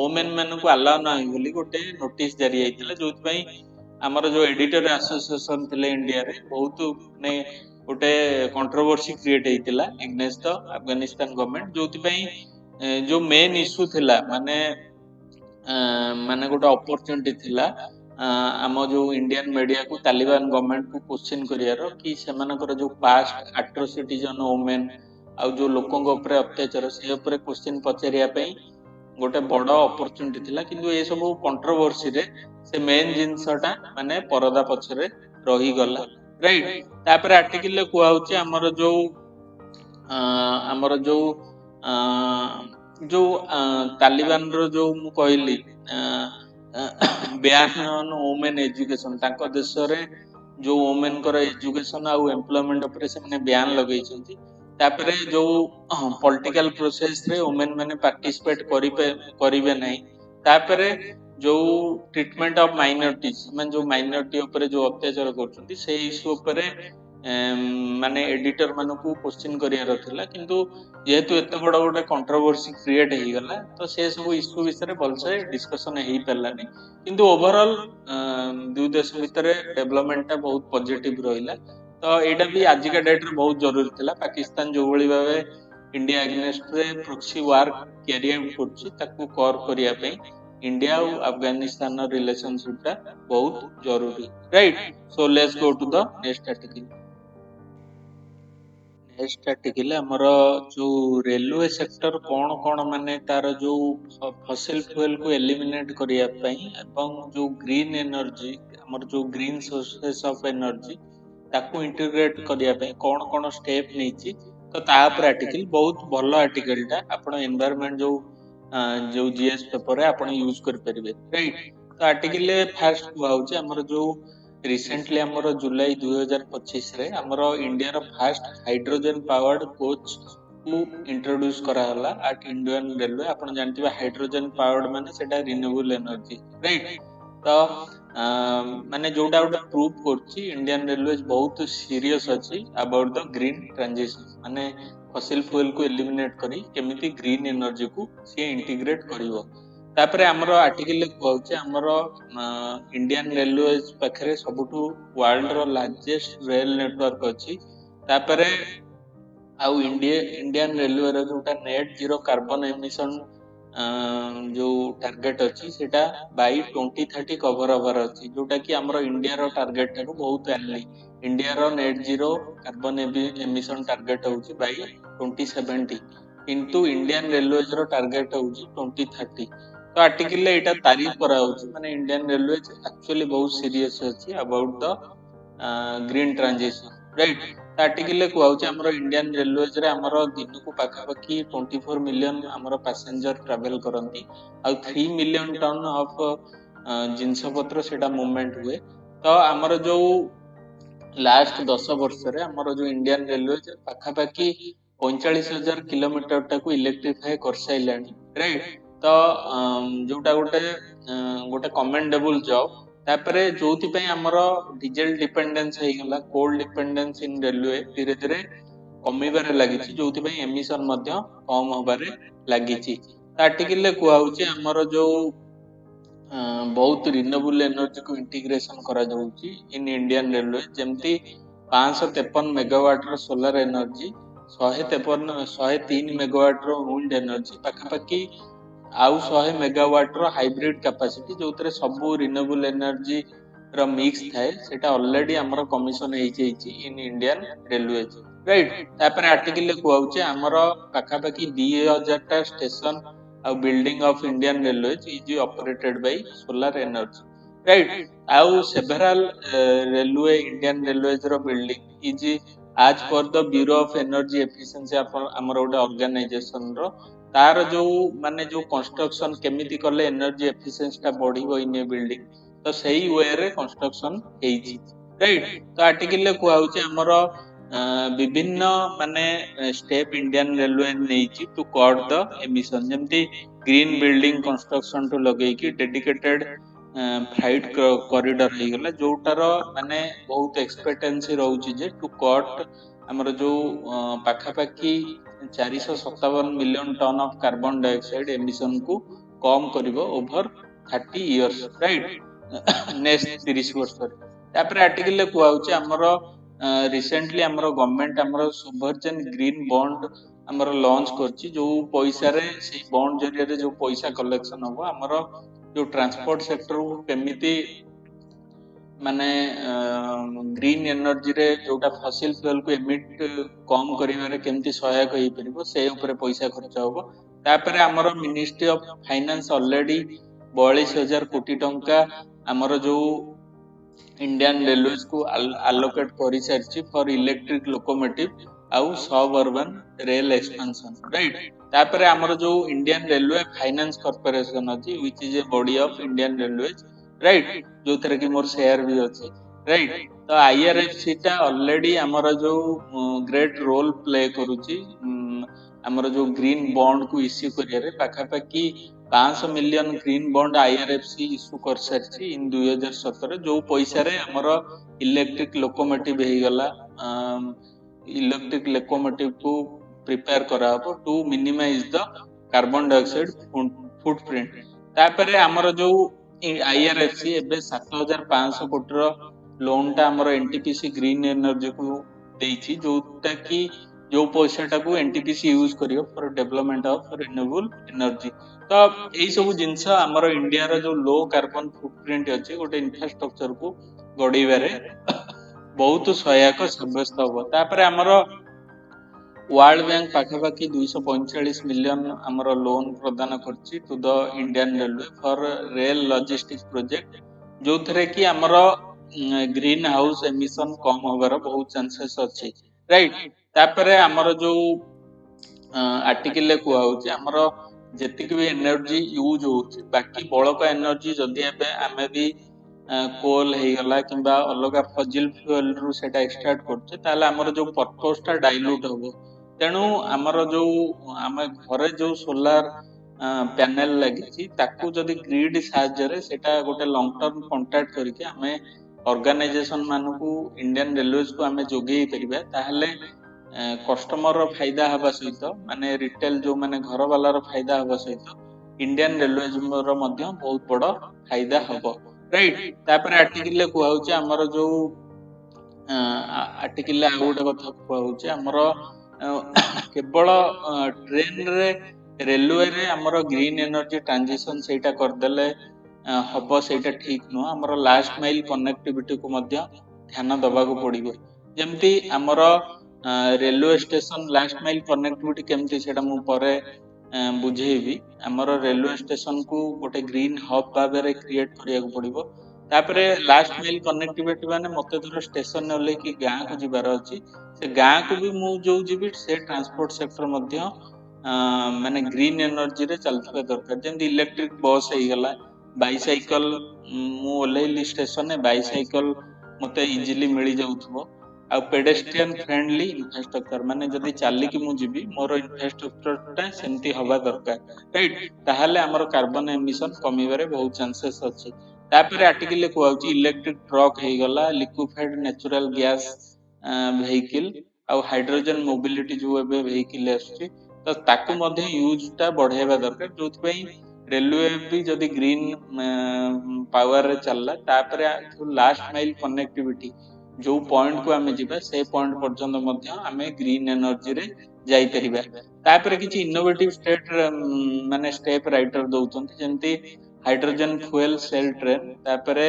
ଓମେନ୍ ମାନଙ୍କୁ ଆଲାଉ ନାହିଁ ବୋଲି ଗୋଟେ ନୋଟିସ ଜାରି ହେଇଥିଲା, ଯୋଉଥିପାଇଁ ଆମର ଯୋଉ ଏଡିଟର ଆସୋସିଏସନ ଥିଲେ ଇଣ୍ଡିଆରେ ବହୁତ ମାନେ ଗୋଟେ କଣ୍ଟ୍ରୋଭର୍ସି କ୍ରିଏଟ ହେଇଥିଲା ଏଗନେଷ୍ଟ ଦ ଆଫଗାନିସ୍ତାନ ଗଭର୍ଣ୍ଣମେଣ୍ଟ। ଯୋଉଥିପାଇଁ ଯୋଉ ମେନ୍ ଇସ୍ୟୁ ଥିଲା ମାନେ ଗୋଟେ ଅପରଚୁନିଟି ଥିଲା ଆମ ଯୋଉ ଇଣ୍ଡିଆନ ମିଡିଆକୁ ତାଲିବାନ ଗଭର୍ଣ୍ଣମେଣ୍ଟକୁ କ୍ୱେଶ୍ଚିନ୍ କରିବାର କି ସେମାନଙ୍କର ଯୋଉ ପାଷ୍ଟ ଆଟ୍ରୋସିଟିଜ ଅନ ଓମେନ୍ ଆଉ ଯୋଉ ଲୋକଙ୍କ ଉପରେ ଅତ୍ୟାଚାର ସେ ଉପରେ କ୍ୱେଶ୍ଚିନ୍ ପଚାରିବା ପାଇଁ ଗୋଟେ ବଡ ଅପରଚୁନିଟି ଥିଲା। କିନ୍ତୁ ଏ ସବୁ କଣ୍ଟ୍ରୋଭର୍ସିରେ ସେ ମେନ୍ ଜିନିଷଟା ମାନେ ପରଦା ପଛରେ ରହିଗଲା ରାଇଟ। ତାପରେ ଆର୍ଟିକଲରେ କୁହାହଉଛି ଆମର ଯୋଉ ତାଲିବାନର ଯୋଉ ମୁଁ କହିଲି ବ୍ୟାନ୍ ଅନ୍ ଓମେନ୍ ଏଜୁକେସନ, ତାଙ୍କ ଦେଶରେ ଯୋଉ ଓମେନଙ୍କର ଏଜୁକେସନ ଆଉ ଏମ୍ପ୍ଲୟମେଣ୍ଟ ଉପରେ ସେମାନେ ବ୍ୟାନ୍ ଲଗେଇଛନ୍ତି। ତାପରେ ଯୋଉ ପଲିଟିକାଲ ପ୍ରୋସେସରେ ଓମେନ୍ ମାନେ ପାର୍ଟିସିପେଟ କରିବେ ନାହିଁ। ତାପରେ ଯୋଉ ଟ୍ରିଟମେଣ୍ଟ ଅଫ ମାଇନରିଟିଜ, ସେମାନେ ଯୋଉ ମାଇନରିଟି ଉପରେ ଯୋଉ ଅତ୍ୟାଚାର କରୁଛନ୍ତି ସେଇ ଇସ୍ୟୁ ଉପରେ ମାନେ ଏଡିଟର ମାନଙ୍କୁ କ୍ୱେଶ୍ଚିନ୍ କରିବାର ଥିଲା। କିନ୍ତୁ ଯେହେତୁ ଏତେ ବଡ ଗୋଟେ କଣ୍ଟ୍ରୋଭର୍ସି କ୍ରିଏଟ ହେଇଗଲା ତ ସେ ସବୁ ଇସ୍ୟୁ ବିଷୟରେ ଭଲସେ ଡିସ୍କସନ ହେଇପାରିଲାନି। କିନ୍ତୁ ଓଭରଅଲ ଦୁଇ ଦେଶ ଭିତରେ ଡେଭଲପମେଣ୍ଟଟା ବହୁତ ପଜିଟିଭ ରହିଲା। ତ ଏଇଟା ବି ଆଜିକା ଡେଟରେ ବହୁତ ଜରୁରୀ ଥିଲା। ପାକିସ୍ତାନ ଯୋଉଭଳି ଭାବେ ଇଣ୍ଡିଆ ଏଗନେଷ୍ଟରେ ପ୍ରୋକ୍ସି ୱାର କ୍ୟାରି ଆଉଟ୍ କରୁଛି ତାକୁ କର କରିବା ପାଇଁ ଇଣ୍ଡିଆ ଆଉ ଆଫଗାନିସ୍ତାନର ରିଲେସନସିପଟା ବହୁତ ଜରୁରୀ right. So let's go to the next article. Next article ଆମର ଯୋଉ ରେଲୱେ ସେକ୍ଟର କଣ ମାନେ ତାର ଯୋଉ ଫସିଲ ଫୁଏଲକୁ ଏଲିମିନେଟ କରିବା ପାଇଁ ଏବଂ ଯୋଉ ଗ୍ରୀନ ଏନର୍ଜି ଆମର ଯୋଉ ଗ୍ରୀନ ସୋର୍ସେସ ଅଫ ଏନର୍ଜି ତାକୁ ଇଣ୍ଟିଗ୍ରେଟ କରିବା ପାଇଁ କଣ ଷ୍ଟେପ ନେଇଛି ତ ତା ଉପରେ ଆର୍ଟିକଲ ବହୁତ ଭଲ ଆର୍ଟିକଲଟା। ଆପଣ ଏନଭାୟରନମେଣ୍ଟ ଯୋଉ ଜିଏସ୍ ପେପରରେ ଆପଣ ୟୁଜ କରିପାରିବେ ରାଇଟ। ତ ଆର୍ଟିକଲରେ ଫାର୍ଷ୍ଟ କୁହାହଉଛି ଆମର ଯୋଉ ରିସେଣ୍ଟଲି ଆମର ଜୁଲାଇ 2025ରେ ଆମର ଇଣ୍ଡିଆର ଫାଷ୍ଟ ହାଇଡ୍ରୋଜେନ ପାୱାର୍ଡ କୋଚ୍ କୁ ଇଣ୍ଟ୍ରୋଡ୍ୟୁସ କରାଗଲା ଆଟ୍ ଇଣ୍ଡିଆନ ରେଲୱେ। ଆପଣ ଜାଣିଥିବେ ହାଇଡ୍ରୋଜେନ ପାୱାର୍ଡ ମାନେ ସେଟା ରିନ୍ୟୁଏବଲ ଏନର୍ଜି ରାଇଟ। ତ ମାନେ ଯୋଉଟା ଗୋଟେ ପ୍ରୁଭ କରୁଛି ଇଣ୍ଡିଆନ ରେଲୱେ ବହୁତ ସିରିୟସ ଅଛି ଆବାଉଟ ଦ ଗ୍ରୀନ ଟ୍ରାନଜିସନ, ମାନେ ଫସିଲ ଫୁଏଲକୁ ଏଲିମିନେଟ କରି କେମିତି ଗ୍ରୀନ ଏନର୍ଜିକୁ ସିଏ ଇଣ୍ଟିଗ୍ରେଟ କରିବ। ତାପରେ ଆମର ଆର୍ଟିକଲରେ କୁହାଉଛି ଆମର ଇଣ୍ଡିଆନ ରେଲୱେ ପାଖରେ ସବୁଠୁ ୱାର୍ଲଡର ଲାର୍ଜେଷ୍ଟ ରେଲ ନେଟୱାର୍କ ଅଛି। ତାପରେ ଆଉ ଇଣ୍ଡିଆନ ରେଲୱେର ଯୋଉଟା ନେଟ୍ ଜିରୋ କାର୍ବନ ଏମିସନ ଯୋଉ ଟାର୍ଗେଟ ଅଛି ସେଟା ବାଇ 2030 କଭର ହବାର ଅଛି, ଯୋଉଟା କି ଆମର ଇଣ୍ଡିଆର ଟାର୍ଗେଟ ଠାରୁ ବହୁତ ଆର୍ଲି। ଇଣ୍ଡିଆର net zero carbon emission target ହଉଛି ବାଇ 2070, କିନ୍ତୁ ଇଣ୍ଡିଆନ ରେଲୱେଜର ଟାର୍ଗେଟ ହଉଛି 2030। तो आर्टिकल एटा तारीफ करा होची माने इंडियन रेलवे एक्चुअली बहुत सीरियस अछि about the green transition right. Article को होची हमरो इंडियन रेलवेज रे हमरो दिन को पाखा पाखी 24 मिलियन हमरो पैसेंजर ट्रैवल करंती आ 3 मिलियन टन ऑफ जिंस पत्र सेटा मूवमेंट हुए। तो हमरो जो लास्ट 10 वर्ष रे हमरो जो इंडियन रेलवे पाखा पाखी 45,000 किलोमीटर टाको इलेक्ट्रिफाई कर साइलानी राइट। तो जोटा गोटे कमेंडेबल जॉब तापरे जोथि पई हमरो डीजल डिपेंडेंस हे गला कोल डिपेंडेंस इन रेलवे धीरे धीरे कमीबारे लागिछि जोथि पई एमिशन मध्य कम होबारे लागिछि। आर्टिकल को होउछि हमरो जो बहुत रिन्यूएबल एनर्जी को इंटीग्रेशन करा जाउछि इन इंडियन रेलवे जेमती 553 मेगावाट रो सोलर एनर्जी 103 मेगावाट रो विंड एनर्जी पाखापाखी आउ 100 मेगावाट रो हाइब्रिड कैपेसिटी जोतरे सबु रिन्यूएबल एनर्जी रो मिक्स थाए सेटा ऑलरेडी हमरो कमीशन हे जेछि इन इंडियन रेलवे राइट। तापर आर्टिकल को होउछि हमरो पाखापाखी 2000 टा स्टेशन आ building of Indian railway is operated by solar energy right. आउ सेवरल रेलवे इंडियन रेलवेज रो बिल्डिंग इज आज पर the bureau of energy efficiency हमर गोटे ऑर्गेनाइजेशन रो तार जो माने जो कंस्ट्रक्शन केमिति करले एनर्जी एफिशिएंसी ता बढ़िबो इन ए बिल्डिंग तो सही वे रे कंस्ट्रक्शन हेछि राइट। तो आर्टिकल को होउछि हमर विभिन्न माने स्टेप इंडियन रेलवे नेछि टू कट द एमिशन जेमती ग्रीन बिल्डिंग कंस्ट्रक्शन टू लगेई कि डेडिकेटेड फ्लाइट कॉरिडोर हे गला जोटार माने बहुत एक्सपेक्टेंसी रहउछि जे टू कट हमर जो पाखा पाखी 457 million ton of carbon dioxide emission को कम करिवो ओवर 30 इयर्स राइट नेक्स्ट 30 वर्ष तापर आर्टिकल को होउछि हमर रिसेंटली हमर गवर्नमेंट हमर सुभर्जन ग्रीन बॉन्ड हमर लॉन्च करछि जो पैसा रे से बॉन्ड जरिया रे जो पैसा कलेक्शन हो हमर जो ट्रांसपोर्ट सेक्टर को केमिति माने ग्रीन एनर्जी रे जोटा फॉसिल फ्यूल को एमिट कम करिवारे केमिति सहायक होई परिबो से ऊपर पैसा खर्च होबो। तापरे हमर मिनिस्ट्री ऑफ फाइनेंस ऑलरेडी 42,000 कोटी टंका हमर जो इंडियन रेलवेज को अलोकेट करि सारछि फॉर इलेक्ट्रिक लोकोमोटिव आउ सब अर्बन रेल एक्सपेंशन राइट। तापरे हमर जो इंडियन रेलवे फाइनेंस कॉर्पोरेशन अछि which is a body of Indian railways right जो थरे कि मोर शेयर भी अछि राइट। तो आईआरएफसी ता ऑलरेडी हमर जो ग्रेट रोल प्ले करूछि हमर जो ग्रीन बॉन्ड को इश्यू करिया रे पाखा पाखी 500 million green bond IRFC issue कर सारछि इन 2017 जो पैसा रे हमर इलेक्ट्रिक लोकोमोटिव हे गला इलेक्ट्रिक लोकोमोटिव को प्रिपेयर करा हो to minimize the carbon dioxide footprint. तापरे हमर जो आईआरएफसी एबे 7500 कोटी रो लोन ता हमर एनटीपीसी ग्रीन एनर्जी को देछि जोटा कि जो पैसा टा को एनटीपीसी यूज करियो for development of renewable energy. तो एई सब जिंस हमर इंडिया रो जो लो कार्बन फुटप्रिंट अछि गोटे इंफ्रास्ट्रक्चर को गडीबारे बहुत सहायक साब्यस्त हो। तापरे हमर वर्ल्ड बैंक पाखापाखी 245 मिलियन हमर लोन प्रदान करछि to the Indian railway for rail logistics project जो थरे कि हमर ग्रीन हाउस एमिशन कम होबार बहुत चांसेस अछि राइट। तापरे हमर जो आर्टिकल को होउछि हमर जेतिक भी एनर्जी यूज होउछि बाकी बळक एनर्जी जदि एबे हमें भी कोल हे गला किबा अलगा फजिल फ्यूल रु सेटा एक्सट्रैक्ट करछे ताले हमर जो पर्पस ता डाइल्यूट होबो। तेणु हमर जो हम घरे जो सोलार पैनल लगी ताकू जदि ग्रिड साहाय्य सेटा गोटे लॉन्ग टर्म कॉन्ट्रैक्ट करके हमें ऑर्गेनाइजेशन मानकू इंडियन रेलवेज को हमें जोगेई परिबा ताहले कस्टमर रो फायदा हबा सहित माने रिटेल जो माने घर वाला रो फायदा हबा सहित इंडियन रेलवेज रो मध्य बहुत बड़ फायदा हबो राइट। तापर आर्टिकल को होउची हमर जो आर्टिकल आ गोटे कथा को होउची हमर केवल ट्रेन रे रेलवे रे हमर ग्रीन एनर्जी ट्रांजिशन सेटा कर देले हबो सेटा ठीक नो हमर लास्ट माइल कनेक्टिविटी को मध्य ध्यान दबा को पड़िबो। जेमती हमर railway station last mile connectivity केमती सेटा मु परे बुझेबी आमर रेलवे स्टेशन को गोटे ग्रीन हब भाव क्रिएट करिया पड़िबो। तापरे लास्ट माइल कनेक्टिविटी माने मते धर स्टेशन ओल्ले कि गाँ को जिबार अछि से गाँ को भी मु जो जिबी से ट्रांसपोर्ट सेक्टर मध्य माने ग्रीन एनर्जी रे चलथिबा दरकार। जेमति इलेक्ट्रिक बस हे गला बाइसाइकल मु ओल्लेली स्टेशन बाइसाइकल मते इजीली मिली जाउथबो। आ पेडेस्ट्रियन फ्रेंडली इंफ्रास्ट्रक्चर माने जदि चालिकी मु जिबी मोर इंफ्रास्ट्रक्चर सेमती हवा दरकार राइट। ताहले हमर कार्बन एमिशन कमीबारे बहुत चांसेस अछि। तापरे आर्टिकल कहउची इलेक्ट्रिक ट्रक हे गला लिक्विफाइड नेचुरल गैस व्हीकल आ हाइड्रोजन मोबिलिटी जो एबे व्हीकल आछी तो ताकू मध्ये यूज टा बढ़ाइबा दरकार जोथि पई रेलवे भी जदि ग्रीन पावर रे चलला तापरे लास्ट माइल कनेक्टिविटी जो पॉइंट को आमे जिबा से पॉइंट पर्यंत मध्ये आमे ग्रीन एनर्जी रे जाई परिबा। तापरे किछि इनोवेटिव स्टेट माने स्टेप राइटर दउचंती जेमति हाइड्रोजन फ्यूएल सेल ट्रेन तापरे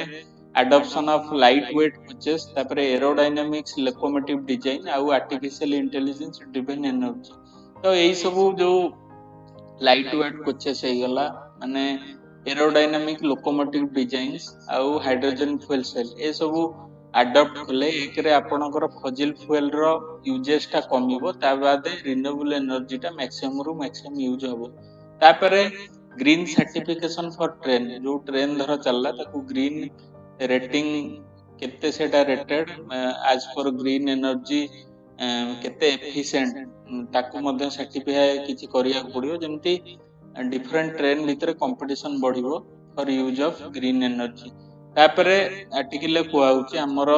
adoption of light weight coaches तापरे एरोडायनामिक्स लोकोमोटिव डिजाइन आ आर्टिफिशियल इंटेलिजेंस ड्रिवन एनर्जी। तो एई सब जो लाइट वेट कोचेस हे गला माने एरोडायनामिक लोकोमोटिव डिजाइन्स आउ हाइड्रोजन फ्यूएल सेल ए सब अडॉप्ट कले एक रे आपनकर फजिल फ्यूएल रो यूजेस टा कमिबो ता बादे रिन्यूएबल एनर्जी टा मैक्सिमम रु मैक्सिमम यूज होबो। तापरे ग्रीन सर्टिफिकेशन फॉर ट्रेन जो ट्रेन धर चलला ताकू ग्रीन रेटिंग केते सेटा rated as per green energy केते एफिशिएंट ताकू मध्ये सर्टिफाई किछि करिया पड़ियो जेमति डिफरेंट ट्रेन भितर कंपटीशन बढ़िबो for use of green energy. तापरे आर्टिकल कुआउची हमर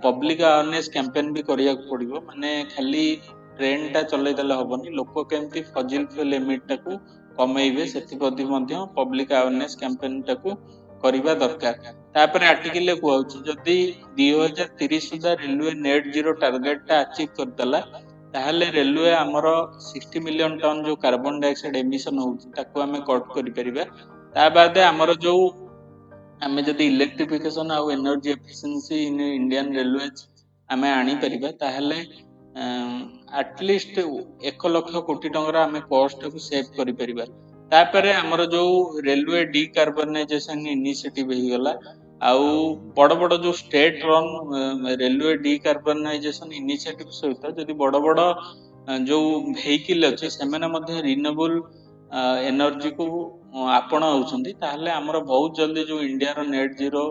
पब्लिक अवेयरनेस कैंपेन भी करिया पड़िबो माने खाली ट्रेन टा चलै देले होबनी लोक केमति फजिल फ्यूल एमिट टाकू कमेइबे सेति पद्धि मध्ये पब्लिक अवेयरनेस कैंपेन टाकू करिबा दरकार। तापरे आर्टिकल कुआउची जदि 2030 सुधा रेलवे नेट जीरो टारगेट टा अचीव करतला ताहले रेलवे हमर 60 मिलियन टन जो कार्बन डाइऑक्साइड एमिशन होउची ताकू हमें कट करि परिबा। ता बादे हमर जो आमे जदि इलेक्ट्रिफिकेशन आ energy efficiency in Indian railways आमे आनी परिबा ताहले एटलीस्ट 1 लाख कोटी टंका आमे कॉस्ट को सेव करि परिबा। तापरे हमर जो रेलवे डीकार्बनाइजेशन इनिशिएटिव हे गला आउ बड़ बड़ जो state run railway decarbonisation initiative सहित जदि बड़ बड़ जो व्हीकल अछि सेमाने मध्ये रिन्यूएबल एनर्जी को आपण होउछंती ताहले हमर बहुत जल्दी जो इंडिया रो नेट जीरो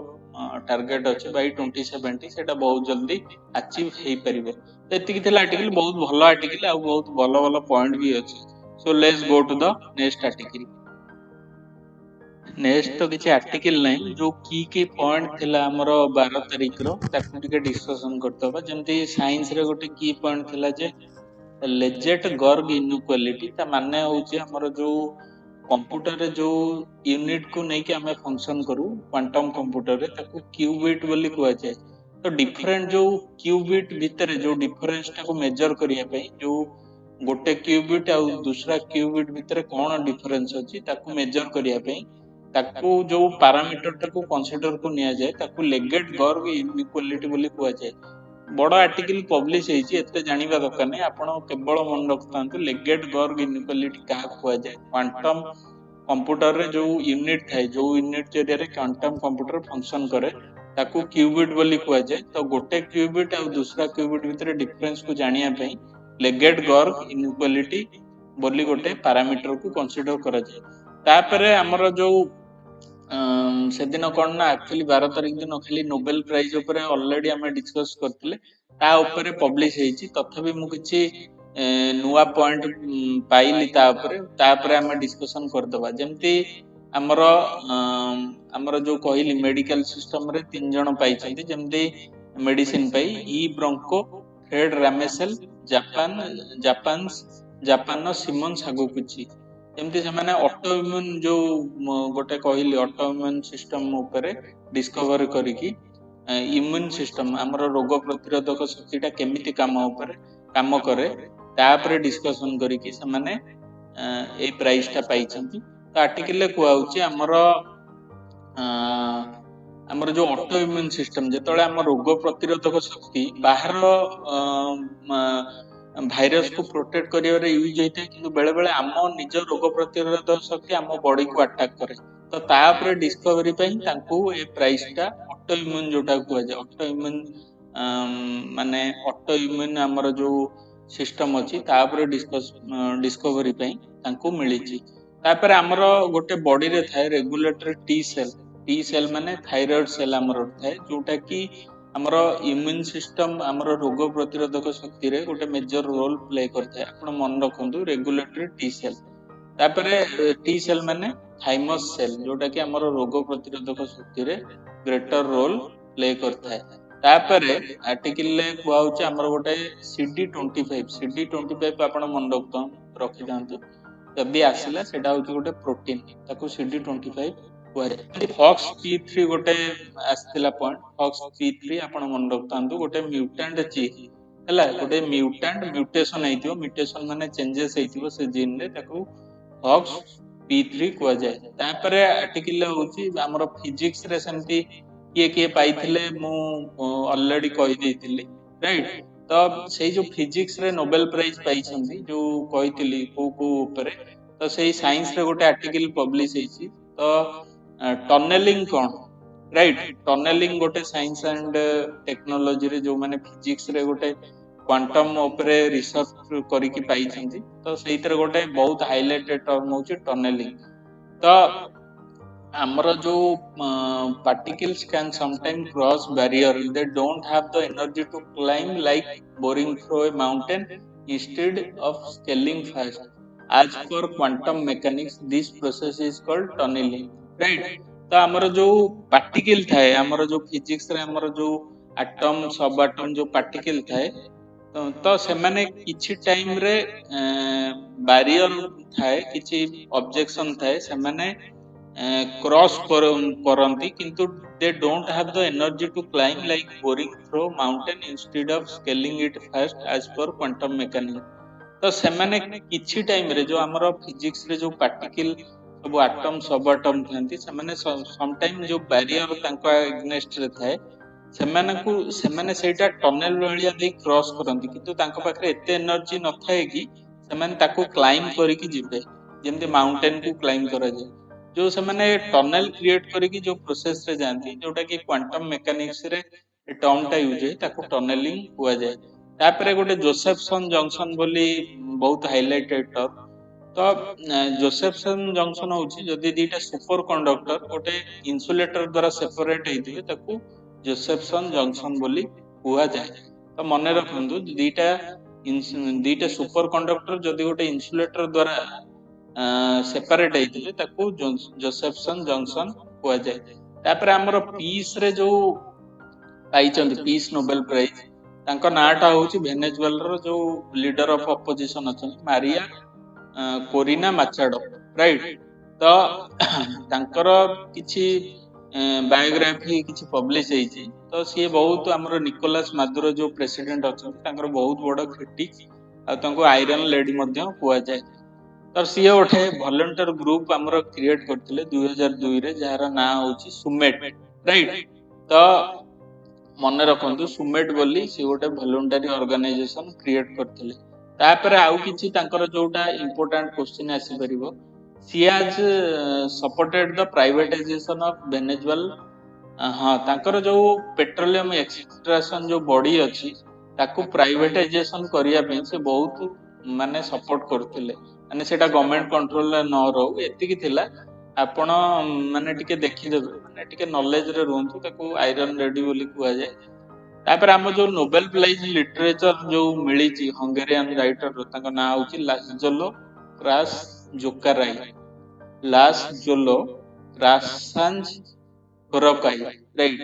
टारगेट अछि बाय 2070 सेटा बहुत जल्दी अचीव हे परिबो। एतिकी थिला आर्टिकल बहुत भलो आर्टिकल आ बहुत भलो भलो पॉइंट भी अछि। So let's go to the next article. Next तो किछि आर्टिकल नै जो की पॉइंट थिला हमर 12 तारिख रो ताकू टिके डिस्कशन करतबा जेमति साइंस रे गोटे की पॉइंट थिला जे लेजेट गर्ग इनइक्वालिटी ता माने होउची हमर जो कंप्यूटर रे जो यूनिट को नै कि हमें फंक्शन करू क्वांटम कंप्यूटर रे ताकू क्यूबिट बोली कुआ जाय। तो डिफरेंट जो क्यूबिट भीतर जो डिफरेंस टा को मेजर करिया पई जो गोटे क्यूबिट आ दूसरा क्यूबिट भीतर कोन डिफरेंस अछि ताकू मेजर करिया पई ताकू जो पैरामीटर टाकू कंसीडर को निया जाय ताकू लेगेट गर्ग इनइक्वालिटी बोली कुआ जाय। बड़ आर्टिकल पब्लिश हेची एते जानिबा दरकार नै आपण केवल मन रखतांतु लेगेट गर्ग इनइक्वालिटी का कुआ जाय। क्वांटम कंप्यूटर रे जो यूनिट थाए जो यूनिट जरिया रे क्वांटम कंप्यूटर फंक्शन करे ताकू क्यूबिट बोली कुआ जाय। तो गोटे क्यूबिट आ दूसरा क्यूबिट भीतर डिफरेंस को जानिया पई लेगेट गर्ग इनइक्वालिटी बोली गोटे पैरामीटर को कंसीडर करा जाय। तापरे हमर जो से दिन कोन ना एक्चुअली 12 तारिख दिन खाली नोबेल प्राइज ऊपर ऑलरेडी हमें डिस्कस करथिले ता ऊपर पब्लिश हेची तथापि मु किछि नुवा पॉइंट पाइली ता ऊपर हमें डिस्कशन करदबा। जेमति हमर जो कहली मेडिकल सिस्टम रे 3 जण पाइछंती जेमति मेडिसिन पाई ई ब्रोंको फ्रेड रामेसेल जापान सिमन सागुकुची एमती से माने ऑटो इम्यून जो गोटे कहली ऑटो इम्यून सिस्टम ऊपर डिस्कवर करिकी इम्यून सिस्टम हमर रोग प्रतिरोधक शक्तिटा केमिति काम करे तापर डिस्कशन करिकी से माने ए प्राइस टा पाइछंती। तो आर्टिकल कुआउची हमर जो ऑटो इम्यून सिस्टम जेतळे हमर रोग प्रतिरोधक शक्ति बाहर भाइरस को प्रोटेक्ट करिवारे यूज होता है किंतु बेले बेले आम निज रोग प्रतिरोधक शक्ति आम बॉडी को अटैक करे तो तापर डिस्कवरी ए प्राइस टा ऑटो इम्यून जोटा कुआ जाए ऑटो इम्यून माने ऑटो इम्यून हमर जो सिस्टम अछि तापर डिस्कवरी मिली तापर हमर गोटे बॉडी रे थाए रेगुलेटरी टी सेल माने थायराइड सेल हमर थाए जोटा कि हमर इम्यून सिस्टम हमर रोग प्रतिरोधक शक्ति रे गोटे मेजर रोल प्ले करथाय आपण मन रखंतु रेगुलेटरी टी सेल तापरे टी सेल माने थाइमस सेल जोटा कि हमर रोग प्रतिरोधक शक्ति रे ग्रेटर रोल प्ले करथाय तापरे आर्टिकल ले कुआउचे हमर गोटे CD25 आपण मन रखि जानतु जदि आसिला सेटा होची गोटे प्रोटीन ताको CD25 फॉक्स P3 गोटे आस्तिला पॉइंट फॉक्स P3 आपण मन रखतांतु गोटे म्यूटेंट जी हला गोटे म्यूटेंट म्यूटेशन हेतियो म्यूटेशन माने चेंजेस हेतियो से जीन रे ताको फॉक्स P3 कुआ जाय तापरे आर्टिकल होची हमर फिजिक्स रे सेमती किए पाइथिले मु ऑलरेडी कहि देइतिली राइट तो सेही जो फिजिक्स रे नोबेल प्राइज पाइछंती जो कहितिली को ऊपर तो सेही साइंस रे गोटे आर्टिकल पब्लिश हेछि तो टनेलिंग कौन राइट टनेलिंग गोटे साइंस एंड टेक्नोलॉजी रे जो माने फिजिक्स रे गोटे क्वांटम ऊपर रिसर्च करिकि पाइछंती तो सेहितर गोटे बहुत हाइलाइटेड टर्म होछि टनेलिंग तो हमर जो particles can sometimes cross barrier they don't have the energy to climb like boring through a mountain instead of scaling fast as per quantum mechanics this process is called tunneling right तो हमर जो particle थाए हमर जो physics रे हमर जो atom सब एटम जो पार्टिकल थाए तो से माने किछि टाइम रे बैरियर थाए किछि ऑब्जेक्शन थाए से माने क्रॉस करंती किंतु they don't have the energy to climb like boring through mountain instead of scaling it fast as per quantum mechanics तो से माने किछि टाइम रे जो हमर फिजिक्स रे जो पार्टिकल सब एटम सब एटम थांती से माने सम टाइम जो बैरियर तांको एग्नेस्ट रे थाए से माने सेटा टनल वलिया दे क्रॉस करंती किंतु तांको पाखरे एते एनर्जी न थाए कि से माने ताको क्लाइम करिकि जिबे जेमते माउंटेन को क्लाइम करा जाय जो से माने टनल क्रिएट करिकि जो प्रोसेस रे जानती जोटा कि क्वांटम मैकेनिक्स रे टर्म टा यूज है ताको टनलिंग हुआ जाय तापरे गोटे जोसेफसन जंक्शन बोली बहुत हाइलाइटेड टर्म तो जोसेफसन जंक्शन होची जदी दीटा सुपर कंडक्टर गोटे इन्सुलेटर द्वारा सेपरेट हेतिबे ताको जोसेफसन जंक्शन बोली हुआ जाय तो मने रखंतु दीटा सुपर कंडक्टर जदी गोटे इन्सुलेटर द्वारा सेपरेट हेतिले ताको जोसेफसन जंक्शन हुआ जाय तापर हमर पीस रे जो पाइचंती पीस नोबेल प्राइज तांको नाटा होची वेनेजुएला रो जो लीडर ऑफ अपोजिशन अछन मारिया कोरिना माचाडो राइट तो तांकर किछि बायोग्राफी किछि पब्लिश हेछि तो सी बहुत हमर निकोलस मादुरो जो प्रेसिडेंट अछन तांकर बहुत बड़ क्रिटिक आ तांको आयरन लेडी मध्ये कुआ जाय तो सी गोटे वॉलंटियर ग्रुप हमर क्रिएट करथिले 2002 रे जहार ना होची सुमेट राइट तो मन रखंतु सुमेट बोली सी गोटे वॉलंटियर ऑर्गेनाइजेशन क्रिएट करथिले तापर आउ किछि तांकर जोटा इंपोर्टेंट क्वेश्चन आसी परिबो she has supported the privatization of Venezuela हां तांकर जो पेट्रोलियम एक्सट्रैक्शन जो बॉडी अछि ताकू प्राइवेटाइजेशन करिया पे से बहुत माने सपोर्ट करथिले माने सेटा गवर्नमेंट कंट्रोल न रहू एतिकी थिला आपण माने टिके देखि देबे माने टिके नॉलेज रे रहंतु ताको आयरन रेडी बोली कुआ जाय तापर हम जो नोबेल प्राइज लिटरेचर जो मिली ची हंगेरियन राइटर ताको ना होची Laszlo Krasznahorkai Laszlo Krasznahorkai right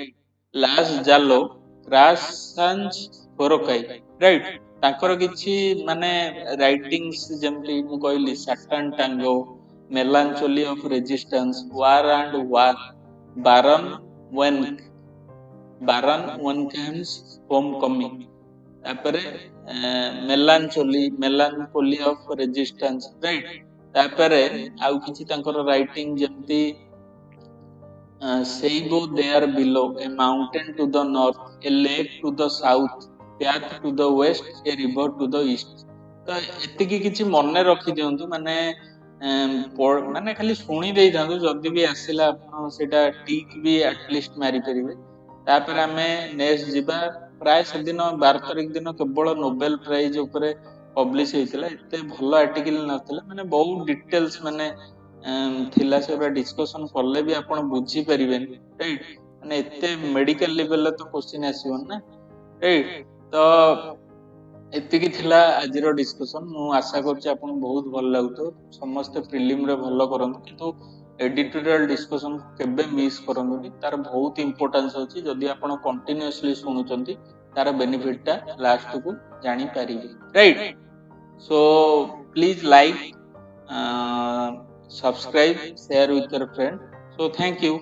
Laszlo Krasznahorkai right ताकर किछि माने राइटिंग्स जेमति मु कहली Satantango melancholy of resistance war and war Baron Wenckheim's home coming तापरे मेलांकोली ऑफ रेजिस्टेंस राइट तापरे आउ किछि ताकर writing जेमति Seigo there below, a mountain to the north, a lake to the south, path to the west, a river to the east. तो एतिकी किछि मने रखि दियंतु माने माने खाली शुणी देई थांतु जदि भी आसिला आपण सेटा टिक भी एटलिस्ट मारी परिबे तापर आमे नेक्स्ट जिबा प्राय सेदिन 12 तारिख दिन केवल नोबेल प्राइज ऊपर पब्लिश हेतिला एते भलो आर्टिकल नथिला माने बहुत डिटेल्स माने थिला सेबा डिस्कशन करले भी आपण बुझी परिबेन राइट माने एते मेडिकल लेवल तो क्वेश्चन आसीबन ना राइट तो एतिकी थिला आजिरो डिस्कशन मु आशा करछि आपण बहुत भल लागतो समस्त प्रिलिम रे भलो करंतु किंतु एडिटोरियल डिस्कशन केबे मिस करंतुनी तार बहुत इंपोर्टेंस अछि जदि आपण कंटीन्यूअसली सुनुचंती तार बेनिफिट ता लास्ट को जानि पारिबे right so please like subscribe share with your friend so thank you